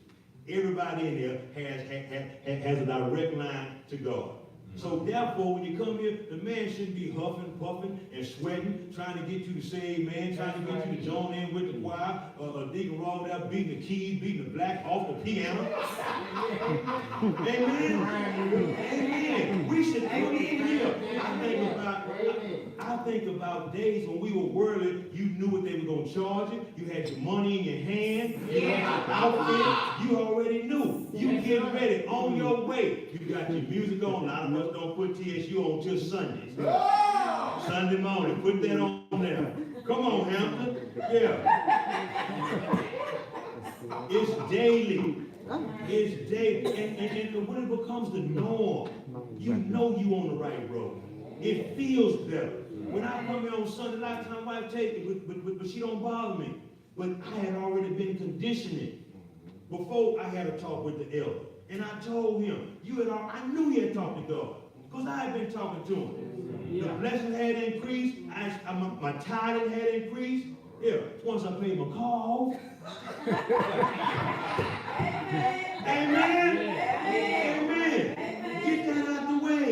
Everybody in here has a direct line to God. So therefore, when you come here, the man shouldn't be huffing, puffing, and sweating, trying to get you to say amen, trying to get you to join in with the choir, Deacon Raw there beating the keys, beating the black off the piano. Amen. Amen. We should put it real. I think about days when we were worldly, you knew what they were going to charge you. You had your money in your hand. You had your outfit. You already knew. You get ready on your way. You got your music on. A lot of us don't put TSU on till Sundays. Sunday morning. Put that on there. Come on, Hampton. Yeah. It's daily. It's daily. And when it becomes the norm, you know you on the right road. It feels better. When I come here on Sunday, a lot of times my wife take me, but she don't bother me. But I had already been conditioning before I had a talk with the elder. And I told him, I knew he had talked to God, because I had been talking to him. The blessing had increased, my tithing had increased. Yeah, once I paid my car off. Amen. Amen. Get that out the way.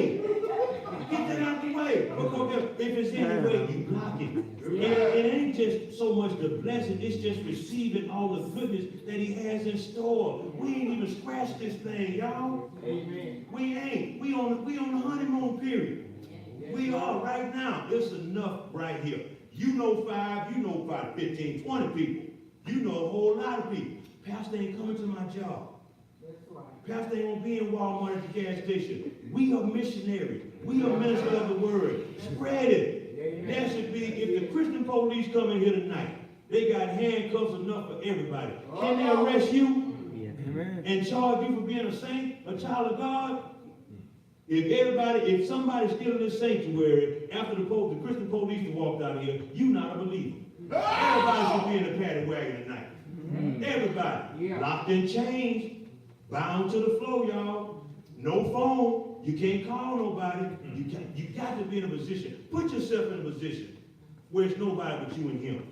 Get that out the way. Because if it's any way, you block it. It ain't just so much the blessing, it's just receiving all the goodness that he has in store. We ain't even scratched this thing, y'all. Amen. We ain't. We on the honeymoon period. We are right now. It's enough right here. You know 15, 20 people. You know a whole lot of people. Pastor ain't coming to my job. Pastor ain't gonna be in Walmart at the gas station. We are missionaries. We are ministers of the word. Spread it. That should be, if the Christian police come in here tonight, they got handcuffs enough for everybody. Can they arrest you and charge you for being a saint, a child of God? If somebody's still in this sanctuary after the Christian police walked out of here, you not a believer. Everybody should be in the paddy wagon tonight. Everybody. Locked in chains, bound to the floor, y'all. No phone. You can't call nobody. You got to be in a position. Put yourself in a position where it's nobody but you and him.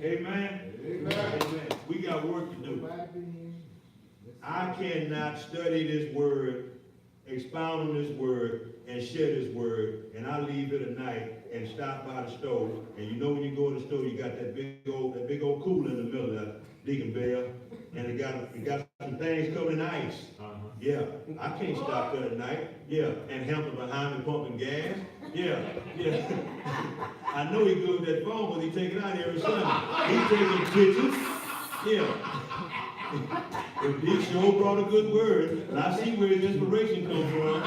Amen. Amen. We got work to do. I cannot study this word, expound on this word, and share this word, and I leave it at night and stop by the stove. And you know when you go to the stove, you got that big old cooler in the middle of that Deacon Bell, and it got some things covered in ice. Yeah, I can't stop there at night. Yeah, and Hampton behind me pumping gas. Yeah. I know he good with that phone, but he take it out every Sunday. He taking pictures. Yeah. If Big Show brought a good word, and I see where his inspiration comes from.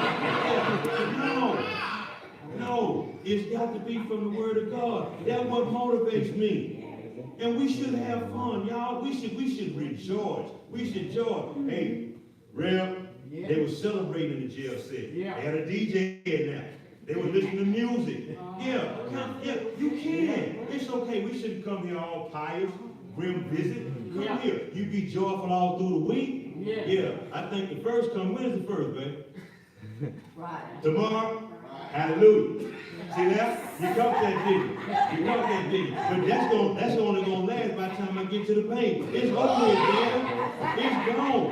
No, it's got to be from the word of God. That's what motivates me. And we should have fun, y'all. We should rejoice. We should joy. Hey, Rev, they were celebrating in the jail cell. They had a DJ in there. They were listening to music. Yeah, you can. It's okay. We shouldn't come here all pious, grim visit. Come here. You be joyful all through the week. Yeah. I think the first come. When is the first, baby? Right. Tomorrow? Hallelujah. See that? You caught that, didn't you? But that's only gonna last by the time I get to the bank. It's over with, man. It's gone.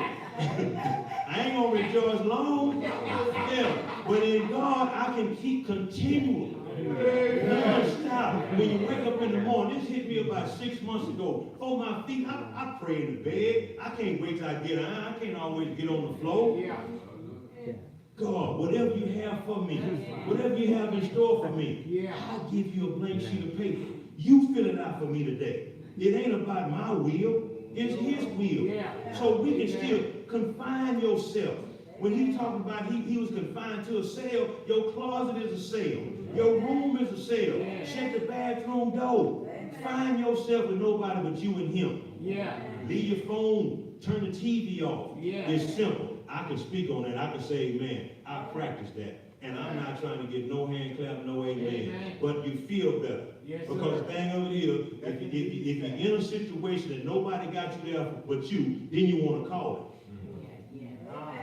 I ain't gonna rejoice long. Yeah. But in God, I can keep continuing. Non-stop. When you wake up in the morning, this hit me about 6 months ago. Oh, my feet, I pray in the bed. I can't wait till I get on. I can't always get on the floor. God, whatever you have for me, whatever you have in store for me, I'll give you a blank sheet of paper. You fill it out for me today. It ain't about my will, it's his will. So we can still confine yourself. When he's talking about he was confined to a cell, your closet is a cell. Your room is a cell. Shut the bathroom door. Find yourself with nobody but you and him. Leave your phone, turn the TV off. It's simple. I can speak on that. I can say amen. I practice that. And I'm not trying to get no hand clap, no amen. But you feel better. Because the thing of it is, if you're in a situation and nobody got you there but you, then you want to call it.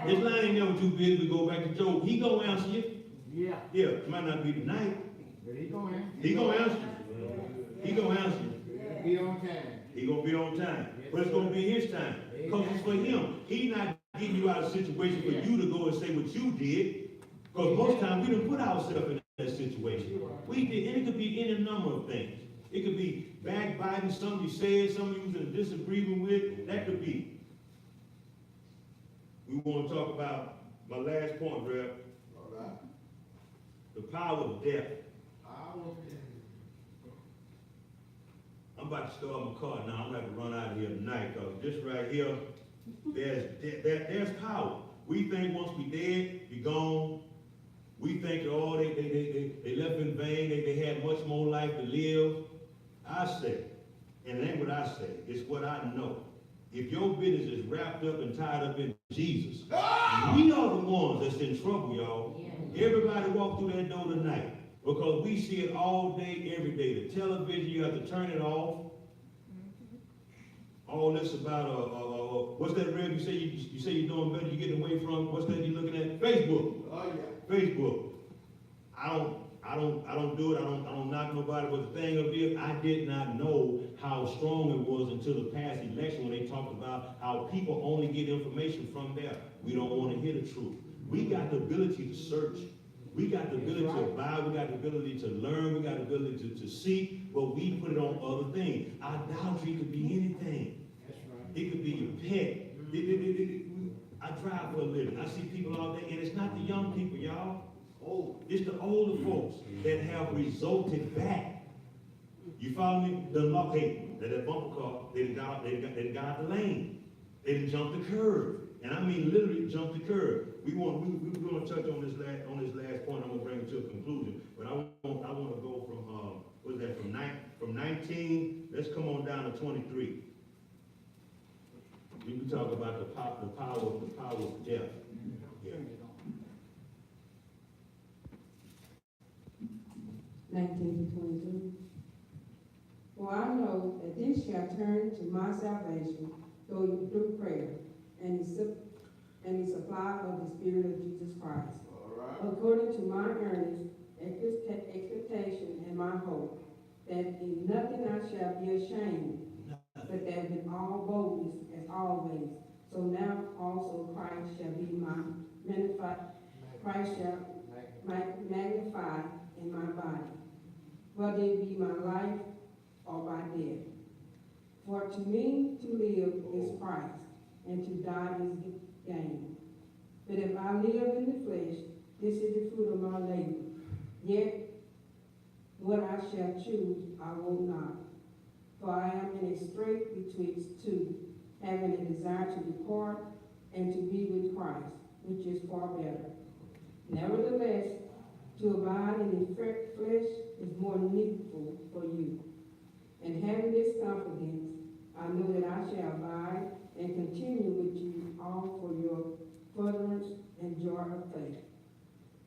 This line ain't never too big. We go back to Job. He gonna answer you. Yeah, it might not be tonight. But he gonna answer you. He gonna answer you. He gonna be on time. But it's gonna be his time. Because it's for him. He's not getting you out of a situation for you to go and say what you did. Because most times we didn't put ourselves in that situation. We did, and it could be any number of things. It could be backbiting, something you said, something you was in disagreement with. That could be. We want to talk about my last point, Rev. All right. The power of death. I'm about to start my car now. I'm going to have to run out of here tonight because this right here, there's power. We think once we dead, we gone. We think, oh, they left in vain. They had much more life to live. I say, and it ain't what I say, it's what I know. If your business is wrapped up and tied up in Jesus, we are the ones ones that's in trouble, y'all. Everybody walk through that door tonight because we see it all day, every day. The television, you have to turn it off. All this about, what's that, Rev? You say you're doing better, you're getting away from, what's that you're looking at? Facebook. Oh, yeah. Facebook. I don't do it. I don't knock nobody. But the thing of it, I did not know how strong it was until the past election when they talked about how people only get information from there. We don't want to hear the truth. We got the ability to search. We got the ability to buy. We got the ability to learn. We got the ability to seek. But we put it on other things. Idolatry could be anything. That's right. It could be your pet. I drive for a living. I see people all day, and it's not the young people, y'all. Oh, It's the older folks that have resulted back. You follow me? The law, hey, that bumper car, they got the lane. They didn't jump the curve. And I mean literally jump the curve. We're gonna touch on this last point. I'm gonna bring it to a conclusion. But I want to go from what's that, from 19, let's come on down to 23. We can talk about the power of death. Yeah. 19 to 22. For I know that this shall turn to my salvation through prayer and the supply of the Spirit of Jesus Christ, all right. according to my earnest expectation and my hope, that in nothing I shall be ashamed, but that with all boldness as always. So now also Christ shall be magnified in my body, whether it be my life or by death. For to me to live is Christ, and to die is gain. But if I live in the flesh, this is the fruit of my labor. Yet what I shall choose I will not. For I am in a strait betwixt two, having a desire to depart and to be with Christ, which is far better. Nevertheless, to abide in the flesh is more needful for you. And having this confidence, I know that I shall abide and continue with you all for your furtherance and joy of faith,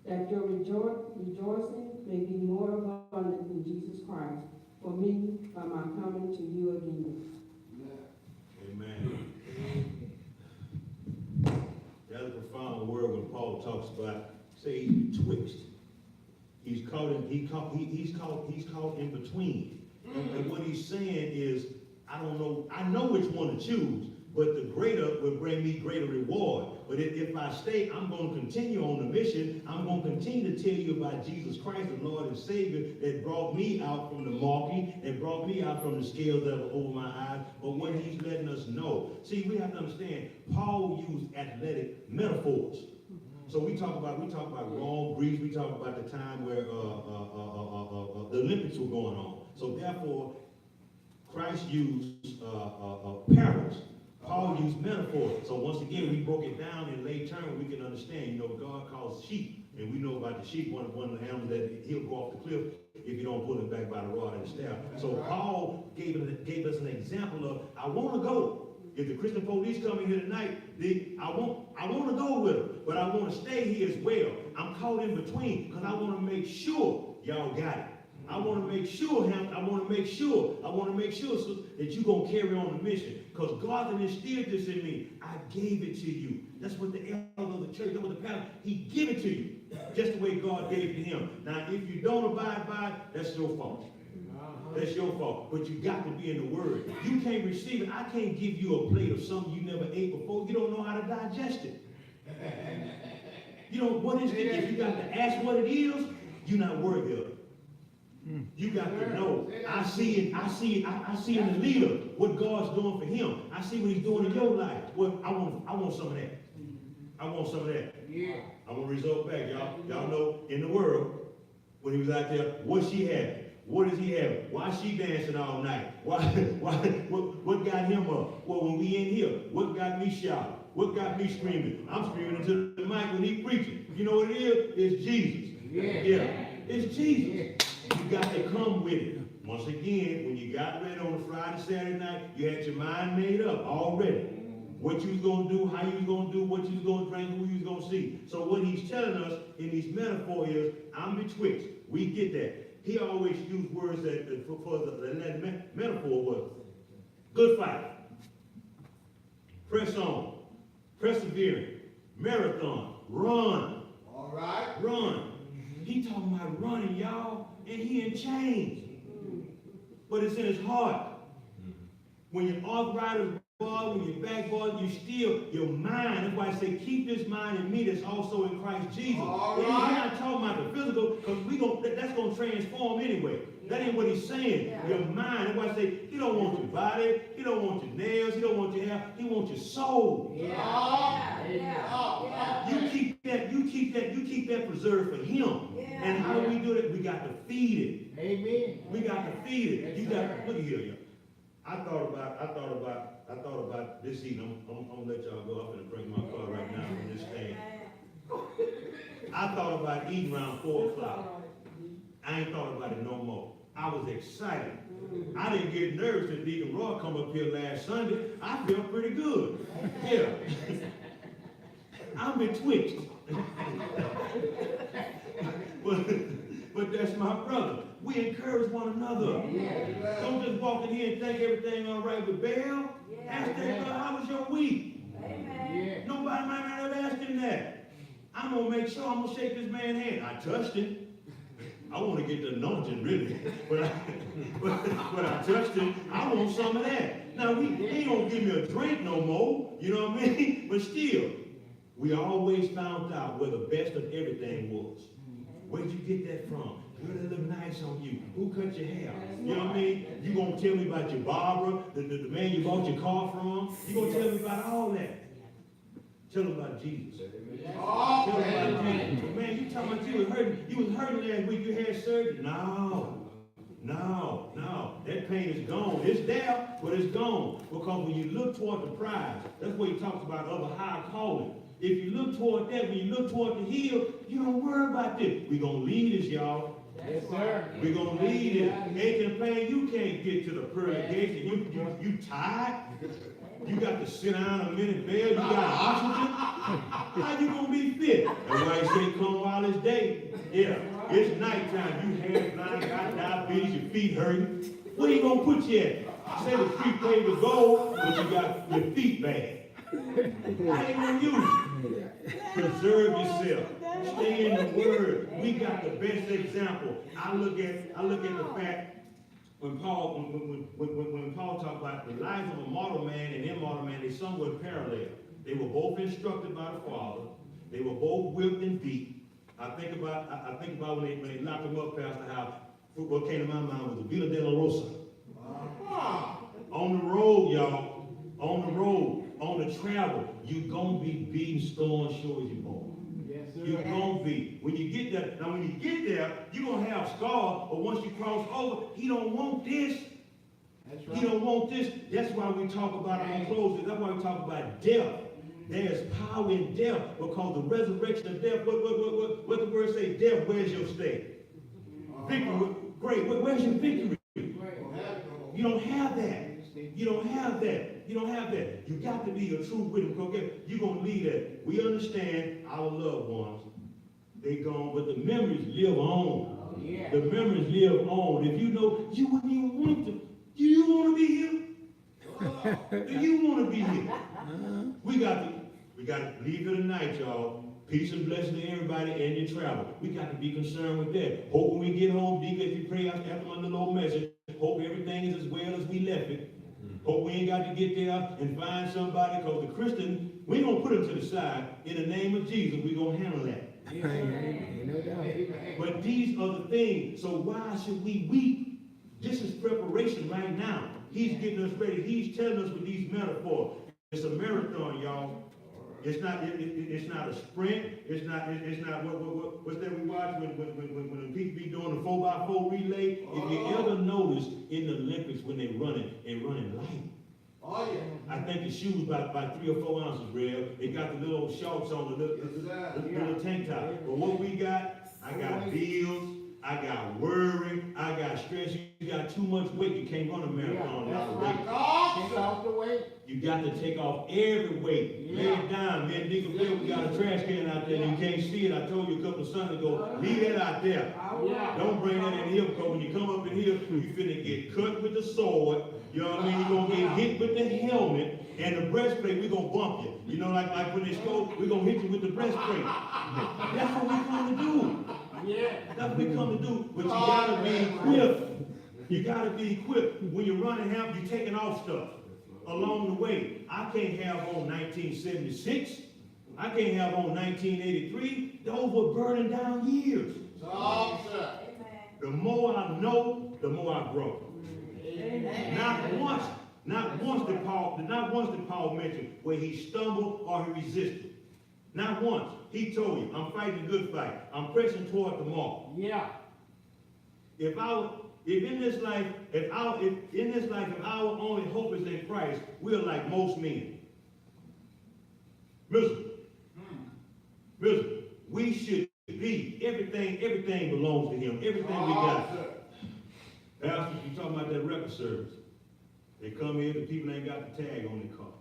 that your rejoicing may be more abundant in Jesus Christ for me by my coming to you again. Amen. That's a profound word when Paul talks about, say, betwixt. He's caught in between. And what he's saying is, I know which one to choose, but the greater will bring me greater reward. But if I stay, I'm going to continue on the mission. I'm going to continue to tell you about Jesus Christ, the Lord and Savior, that brought me out from the mockery, that brought me out from the scales that were over my eyes, but what he's letting us know. See, we have to understand, Paul used athletic metaphors. So we talk about Rome, Greece, we talk about the time where the Olympics were going on. So therefore, Christ used parables. Paul used metaphors. So once again, we broke it down in lay terms. We can understand. God calls sheep, and we know about the sheep. One of the animals that he'll go off the cliff if you don't pull him back by the rod and the staff. So Paul gave us an example of, I want to go. If the Christian police come in here tonight, I want to go with them, but I want to stay here as well. I'm caught in between because I want to make sure y'all got it. I want to make sure so that you're going to carry on the mission. Because God has instilled this in me. I gave it to you. That's what the elder of the church, that's what the pastor, he give it to you. Just the way God gave it to him. Now, if you don't abide by it, that's your fault. That's your fault. But you got to be in the Word. You can't receive it. I can't give you a plate of something you never ate before. You don't know how to digest it. You know, what is it? If you got to ask what it is, you're not worthy of it. You got to know. I see in the leader what God's doing for him. I see what he's doing in your life. Well, I want some of that. I want some of that. Yeah. I want to result back, y'all. Y'all know in the world, when he was out there, what she had. What is he having? Why she dancing all night? What got him up? Well, when we in here, what got me shouting? What got me screaming? I'm screaming into the mic when he preaching. You know what it is? It's Jesus. Yeah. It's Jesus. You got to come with it. Once again, when you got ready on a Friday, Saturday night, you had your mind made up already. what you was gonna do, how you was gonna do, what you was gonna drink, who you was gonna see. So what he's telling us in these metaphors is, I'm betwixt. We get that. He always used words that for the metaphor was good fight, press on, persevering, marathon, run, All right. run. He talking about running, y'all, and he in chains. But it's in his heart. When you're arthritis, when you're backboard, you still, your mind, that's why I say, keep this mind in me that's also in Christ Jesus. All We're right. not talking about the physical, because that's going to transform anyway. That ain't what he's saying. Yeah. Your mind, that's why I say, he don't want your body, he don't want your nails, he don't want your hair, he wants your soul. You keep that preserved for him. Yeah. And how do we do that? We got to feed it. Amen. We got to feed it. You got, look at here, y'all. I thought about this evening. I'm gonna let y'all go up and bring my car right now in this thing. I thought about eating around 4 o'clock. I ain't thought about it no more. I was excited. I didn't get nervous when Deacon Roy come up here last Sunday. I felt pretty good. Yeah. I'm betwixt. But that's my brother. We encourage one another. Don't just walk in here and think everything all right with Bell. Ask that brother, how was your week? Nobody might not have asked him that. I'm going to make sure I'm going to shake this man's hand. I touched him. I want to get the anointing, really. But I touched him. I want some of that. Now, he ain't going to give me a drink no more. You know what I mean? But still, we always found out where the best of everything was. Where'd you get that from? Where did it look nice on you? Who cut your hair? You know what I mean? You gonna tell me about your barber, the man you bought your car from? You gonna tell me about all that? Tell them about Jesus. Tell them about Jesus. Man, you talking about you was hurting last week, you had surgery? No. That pain is gone. It's there, but it's gone. Because when you look toward the prize, that's what he talks about of a higher calling. If you look toward that, when you look toward the hill, you don't worry about this. We're going to lead us, y'all. Yes, sir. We're going to lead it. Ain't complaining you can't get to the pearly gates and you tired. You got to sit down a minute, Bell. You got oxygen. How you going to be fit? That's why he say come while it's day. Yeah, it's nighttime. You hair blind, got diabetes, your feet hurting. Where you going to put you at? Say the street paved with gold, but you got your feet bad. How you going to use it? Preserve yourself. Stay in the Word. We got the best example. I look at the fact when Paul talked about the lives of a mortal man and immortal man, they somewhat parallel. They were both instructed by the Father. They were both whipped and beat. I think about when they locked them up past the house. What came to my mind was the Villa de la Rosa. On the road, y'all. On the road. On the travel, you're going to be beaten, scorned, sure as you're born. Yes, sir. You're going to be. When you get there, now when you get there, you're going to have scars, but once you cross over, he don't want this. That's right. He don't want this. That's why we talk about, I'm closing, that's why we talk about death. There's power in death, because the resurrection of death, what the word say, death, where's your stay? Victory, great, where's your victory? You don't have that. You don't have that. You don't have that. You got to be a true witness. Okay, you're going to lead that. We understand our loved ones. They gone, but the memories live on. Yeah. The memories live on. If you know, you wouldn't even want to. Do you want to be here? Do you want to be here? We got to leave it tonight, y'all. Peace and blessing to everybody and your travel. We got to be concerned with that. Hope when we get home, Deacon, if you pray after my little old message, hope everything is as well as we left it. Hope we ain't got to get there and find somebody, because the Christian, we ain't going to put them to the side. In the name of Jesus, we going to handle that. But these are the things. So why should we weep? This is preparation right now. He's getting us ready. He's telling us with these metaphors. It's a marathon, y'all. It's not a sprint. It's not what's that we watch when the people be doing the 4x4 relay. If you ever notice in the Olympics when they're running light. Oh yeah. I think the shoes by 3 or 4 ounces, Rev. They got the little shorts on, the little tank top. But what we got, I got Bills, I got worry, I got stress. You got too much weight, you can't run a marathon without weight. Take Take off the weight. You got to take off every weight. Lay it down. Me and Nickel we got a trash can out there and you can't see it. I told you a couple of Sundays ago, leave that out there. Yeah. Don't bring that in here because when you come up in here, you finna get cut with the sword. You know what I mean? You're gonna get hit with the helmet and the breastplate, we're gonna bump you. You know, like when they scope, we're gonna hit you with the breastplate. That's what we come to do. Yeah. That's what we come to do. But you gotta be equipped. You gotta be equipped. When you're running out, you're taking off stuff along the way. I can't have on 1976. I can't have on 1983. Those were burning down years. Talk, sir. The more I know, the more I grow. Not once did Paul mention where he stumbled or he resisted. Not once. He told you, I'm fighting a good fight. I'm pressing toward the mark. Yeah. If in this life, if our only hope is in Christ, we're like most men. Miserable. Miserable. We should be. Everything belongs to him. Everything we got. Pastor, you talking about that record service. They come here, the people ain't got the tag on their car.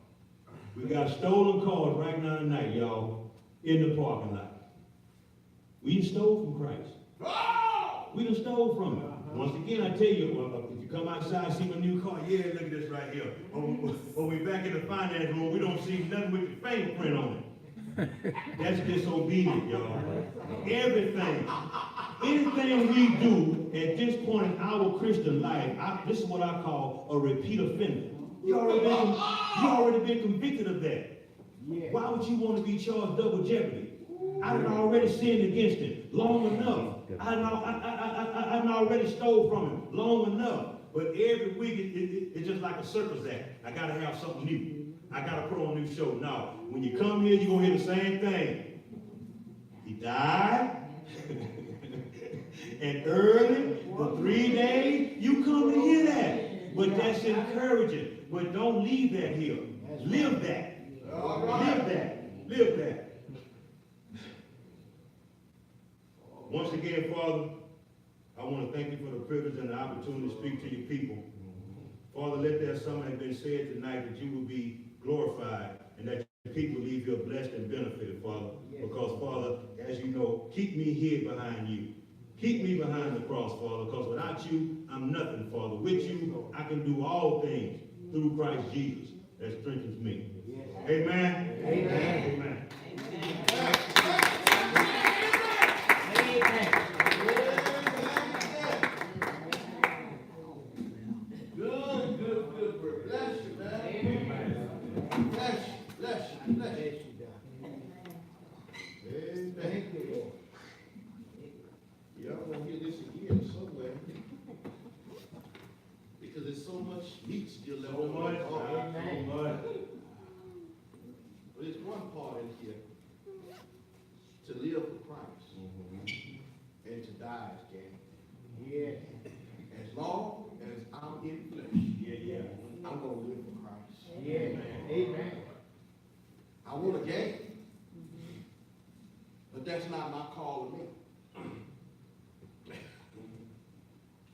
We got stolen cars right now tonight, y'all, in the parking lot. We done stole from Christ. We done stole from him. Once again, I tell you, if you come outside, see my new car, yeah, look at this right here. When we back in the finance room, we don't see nothing with the fingerprint on it. That's disobedient, y'all. Everything we do at this point in our Christian life, this is what I call a repeat offender. You already been convicted of that. Yeah. Why would you want to be charged double jeopardy? I done already sinned against him long enough. I done already stole from him long enough. But every week it's just like a circus act. I gotta have something new. I gotta put on a new show. Now, when you come here, you're gonna hear the same thing. He died. And early, for 3 days, you come to hear that. But that's encouraging. But don't leave that here. Live that. Live that. Live that. Once again, Father, I want to thank you for the privilege and the opportunity to speak to your people. Father, let there something have been said tonight that you will be glorified and that your people leave here blessed and benefited, Father. Because, Father, as you know, keep me here behind you. Keep me behind the cross, Father, because without you, I'm nothing, Father. With you, I can do all things through Christ Jesus that strengthens me. Amen. Amen. Good word. Bless you, man. Bless you. Amen. Thank you, Lord. Y'all gonna hear this again somewhere. Because there's so much meat still left on my heart. But there's one part in here. To live for Christ. And to die is gain. Yeah. As long as I'm in flesh, I'm gonna live for Christ. Yeah. Amen. I want to gain. But that's not my call to me.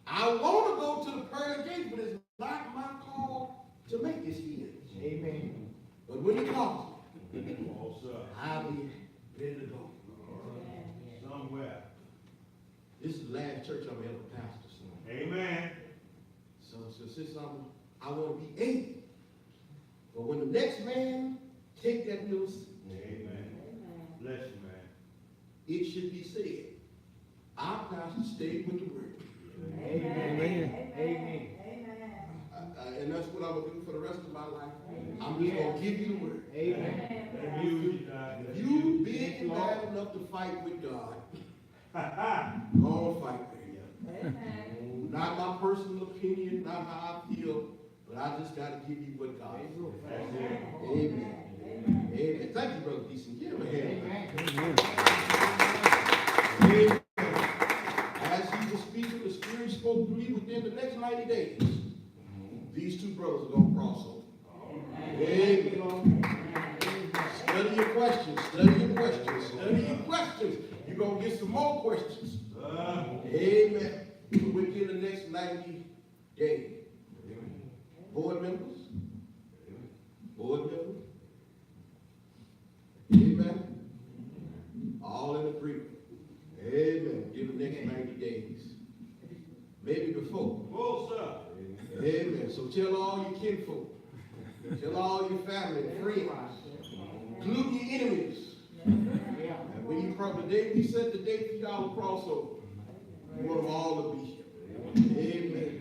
I want to go to the pearly gate, but it's not my call to make this here. Amen. But when it comes, Also, I'll be ready to go. somewhere. This is the last church I'm ever pastor. So, Amen. so since I want to be 80. But when the next man take that little seat, Amen. Bless you, man. it should be said, our pastor stayed with the word. Amen. Amen. And that's what I'm going to do for the rest of my life. I'm just going to give you the word. Amen. If you big and bad enough to fight with God, go on fight there. Not my personal opinion, not how I feel, but I just got to give you what God says. Amen. Amen. Thank you, Brother Deason. Give him a hand. Amen. As he was speaking, the Spirit spoke to me within the next 90 days. These two brothers are going to cross over. Amen. Study your questions. Study your questions. Study your questions. You're going to get some more questions. Amen. So within the next 90 days. Board members? Board members? Amen. All in agreement. Amen. Within the next 90 days. Maybe before. Whoa, sir. Amen. So tell all your kinfolk. Tell all your family and friends. Including your enemies. And when you the day we set the date for y'all to cross over, we want them all to be here. Amen.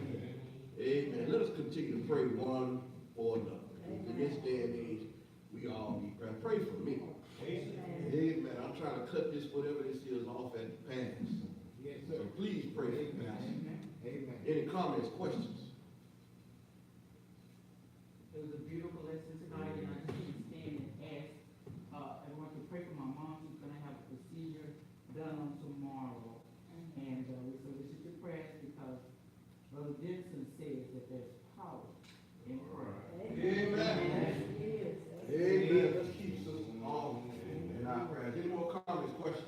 Amen. Let us continue to pray one for another. In this day and age, we all need prayer. Pray for me. Amen. I'm trying to cut this, whatever this is, off at the pass. So please pray for me. Any comments, questions?